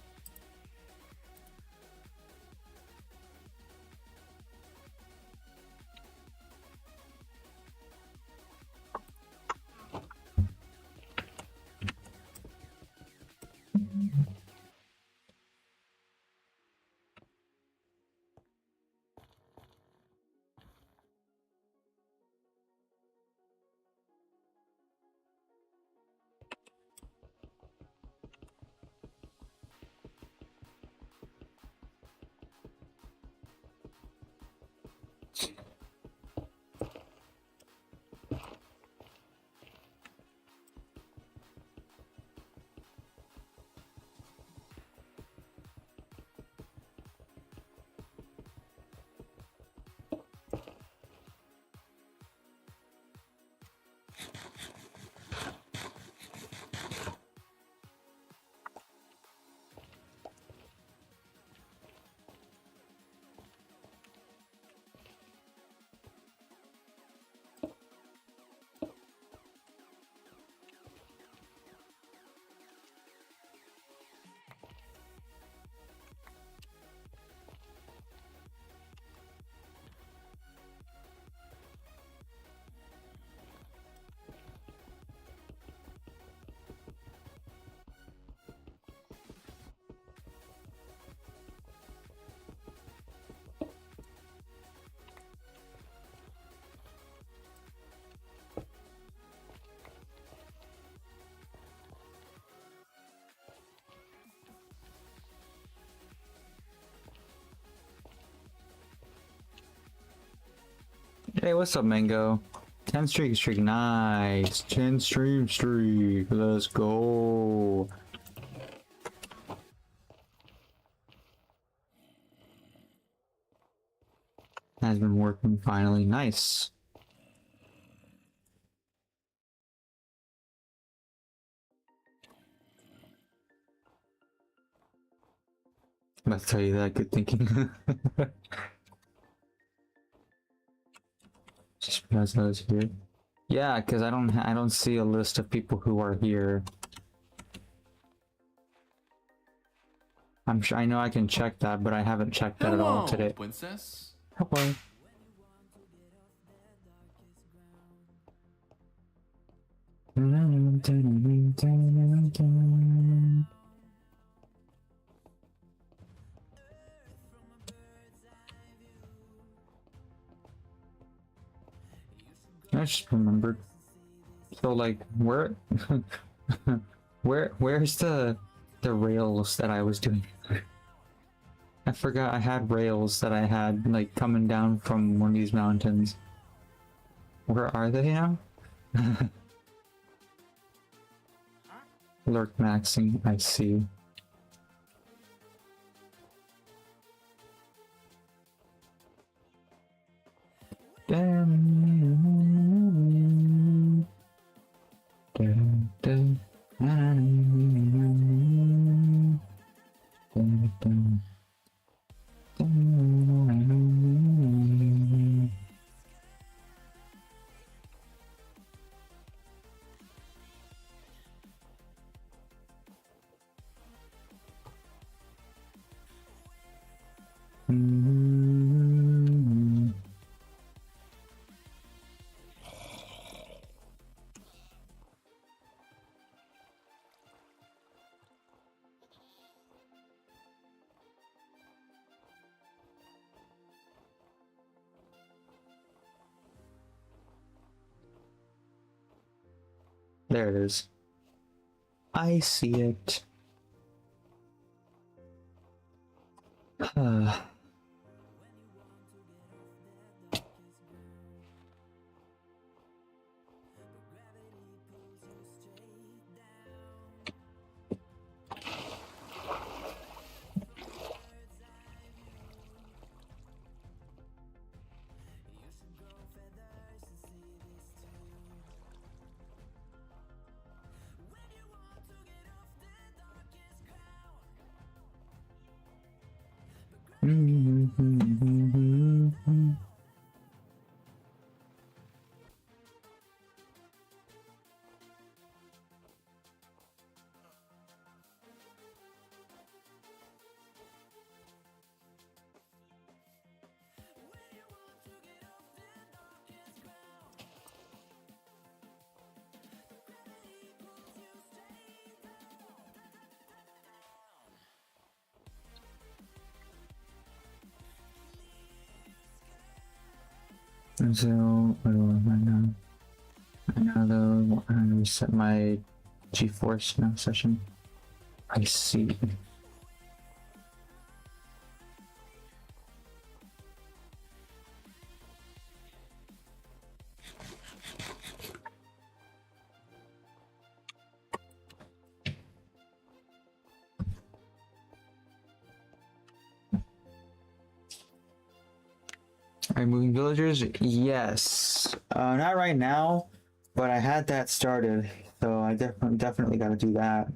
Speaker 2: Hey, what's up, Mango? 10 streak, nice. 10 streak, let's go. Has been working finally, nice. I'm about to tell you that, good thinking. Just because I was here. Yeah, because I don't see a list of people who are here. I'm sure I know I can check that, but I haven't checked that at all today.
Speaker 3: Princess.
Speaker 2: Hello. I just remembered. So like where's the rails that I was doing? I forgot I had rails that I had like coming down from one of these mountains. Where are they now? Lurk maxing, I see. There it is. I see it. And so, what do I know? I know though, I'm gonna reset my GeForce now session. I see. Are you moving villagers? Yes. Not right now, but I had that started, so I definitely got to do that.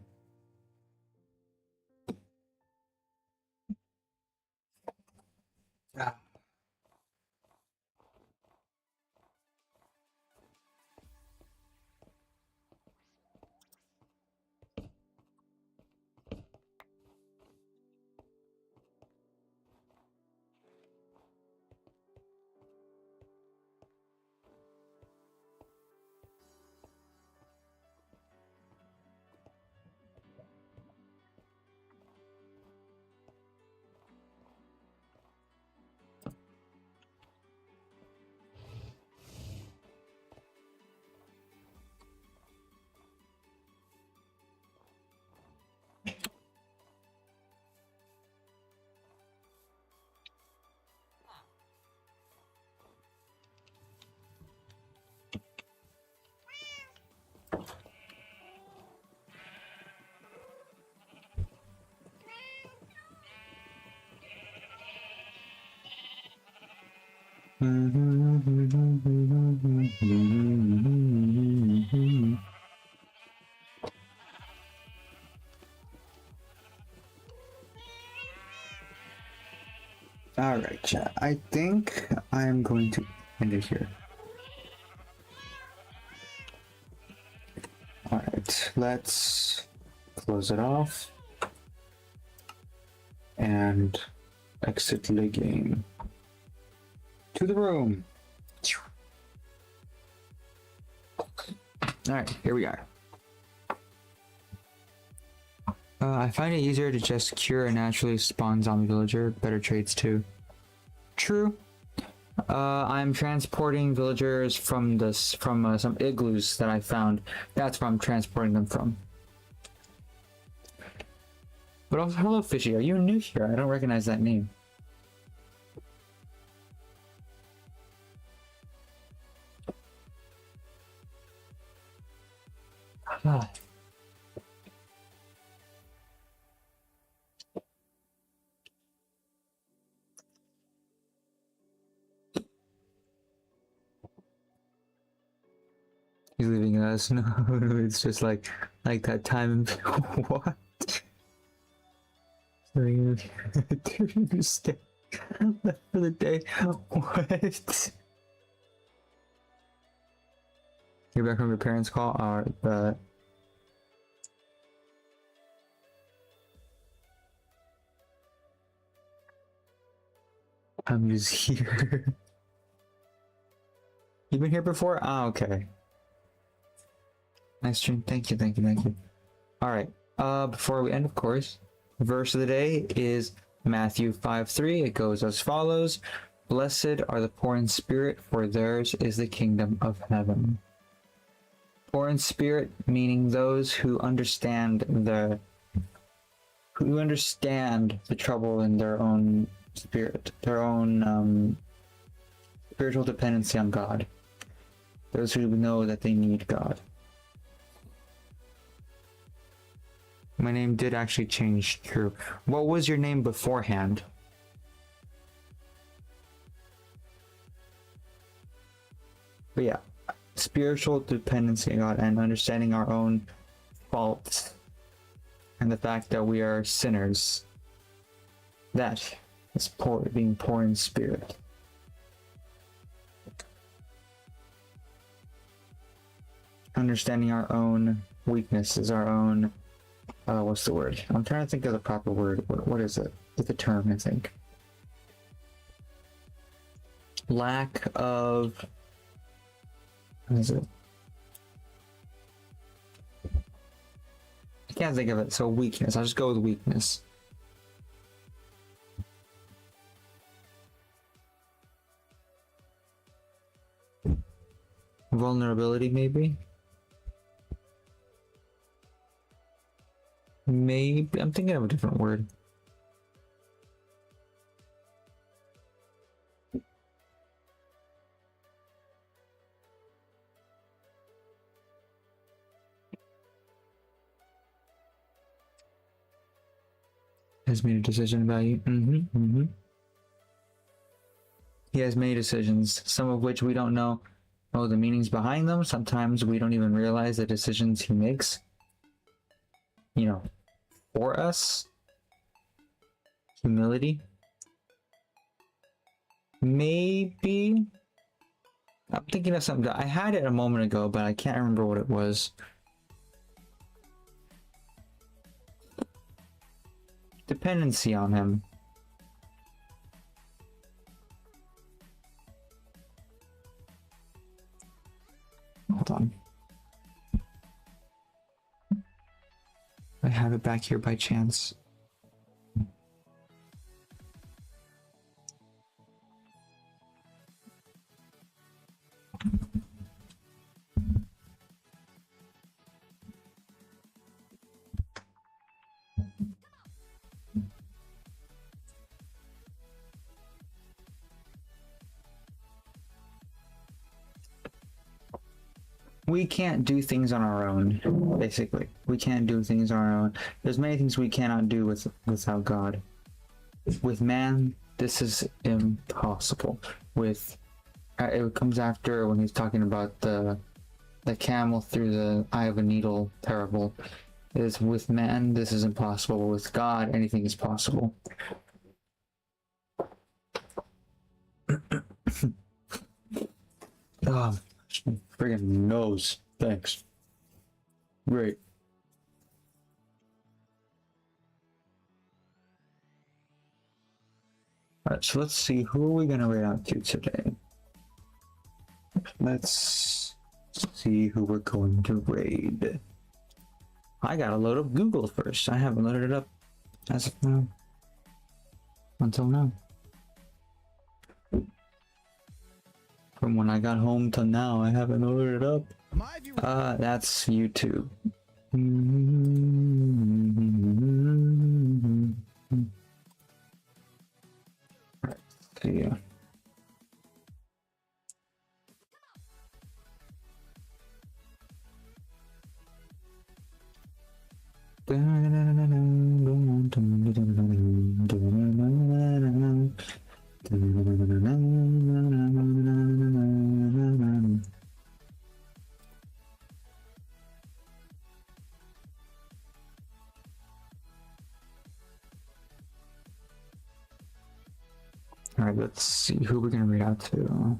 Speaker 2: Alright, chat. I think I'm going to end it here. Alright, let's close it off and exit the game. To the room. Alright, here we are. I find it easier to just cure a naturally spawn zombie villager. Better trades too. True. I'm transporting villagers from some igloos that I found. That's where I'm transporting them from. But also, hello Fishy, are you new here? I don't recognize that name. Ah. He's leaving us. No, it's just like that time. What? So you stay left for the day. What? You're back from your parents' call? Alright, but I'm just here. You've been here before? Ah, okay. Nice stream. Thank you, thank you, thank you. Alright, before we end, of course, the verse of the day is Matthew 5:3. It goes as follows: Blessed are the poor in spirit, for theirs is the kingdom of heaven. Poor in spirit, meaning those who understand the trouble in their own spirit, their own spiritual dependency on God. Those who know that they need God. My name did actually change, true. What was your name beforehand? But yeah, spiritual dependency on God and understanding our own faults and the fact that we are sinners. That is being poor in spirit. Understanding our own weaknesses, our own what's the word? I'm trying to think of the proper word. What is it? It's a term, I think. Lack of... What is it? I can't think of it. So weakness. I'll just go with weakness. Vulnerability, maybe? Maybe. I'm thinking of a different word. Has made a decision about you. He has made decisions, some of which we don't know the meanings behind them. Sometimes we don't even realize the decisions he makes, you know, for us. Humility. Maybe. I'm thinking of something. I had it a moment ago, but I can't remember what it was. Dependency on him. Hold on. I have it back here by chance. We can't do things on our own, basically. We can't do things on our own. There's many things we cannot do without God. With man, this is impossible. With it comes after when he's talking about the camel through the eye of a needle. Terrible. Is with man, this is impossible. With God, anything is possible. Oh, friggin' nose. Thanks. Great. Alright, so let's see, who are we gonna raid out to today? Let's see who we're going to raid. I gotta load up Google first. I haven't loaded it up as of now. Until now. From when I got home to now, I haven't loaded it up. That's YouTube. Let's see. All right, let's see who we're gonna read out to.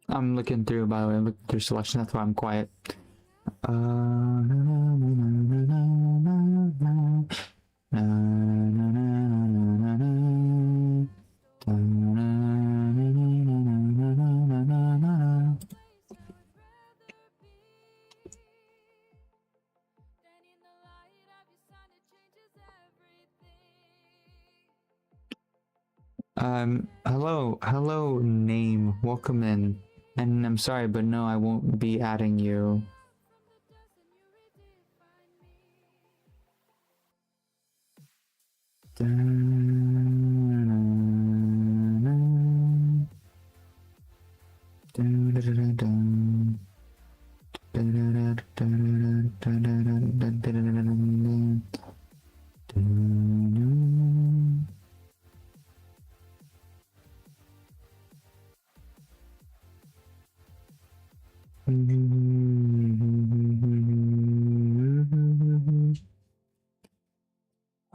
Speaker 2: I'm looking through, by the way, I'm looking through selection, that's why I'm quiet. Hello, name. Welcome in. And I'm sorry, but no, I won't be adding you.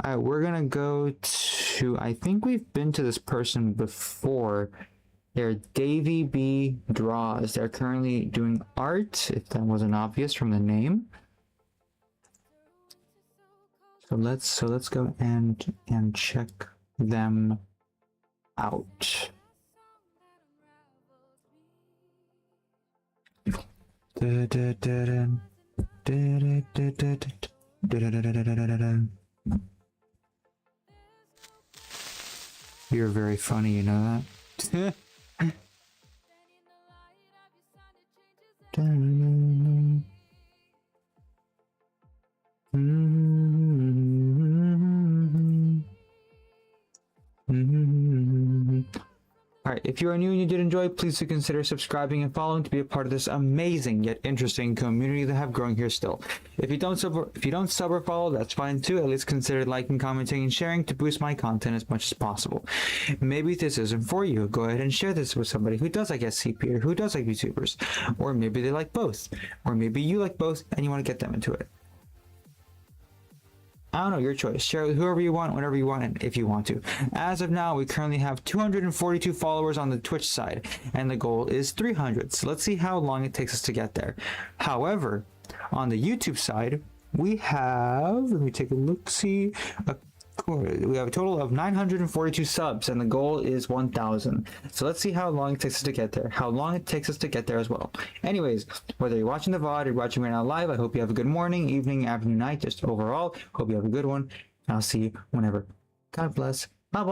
Speaker 2: Alright, we're gonna go to, I think we've been to this person before. They're Davy B Draws. They're currently doing art, if that wasn't obvious from the name. So let's go and check them out. You're very funny, you know that? Alright, if you are new and you did enjoy, please do consider subscribing and following to be a part of this amazing yet interesting community that have growing here still. If you don't sub or follow, that's fine too. At least consider liking, commenting, and sharing to boost my content as much as possible. Maybe this isn't for you. Go ahead and share this with somebody who does like SCP or who does like VTubers. Or maybe they like both. Or maybe you like both and you want to get them into it. I don't know, your choice. Share with whoever you want, whenever you want, and if you want to. As of now, we currently have 242 followers on the Twitch side, and the goal is 300. So let's see how long it takes us to get there. However, on the YouTube side, we have, let me take a look, see, we have a total of 942 subs, and the goal is 1,000. So let's see how long it takes us to get there. How long it takes us to get there as well. Anyways, whether you're watching the VOD or watching right now live, I hope you have a good morning, evening, afternoon, night, just overall. Hope you have a good one. And I'll see you whenever. God bless. Bye-bye.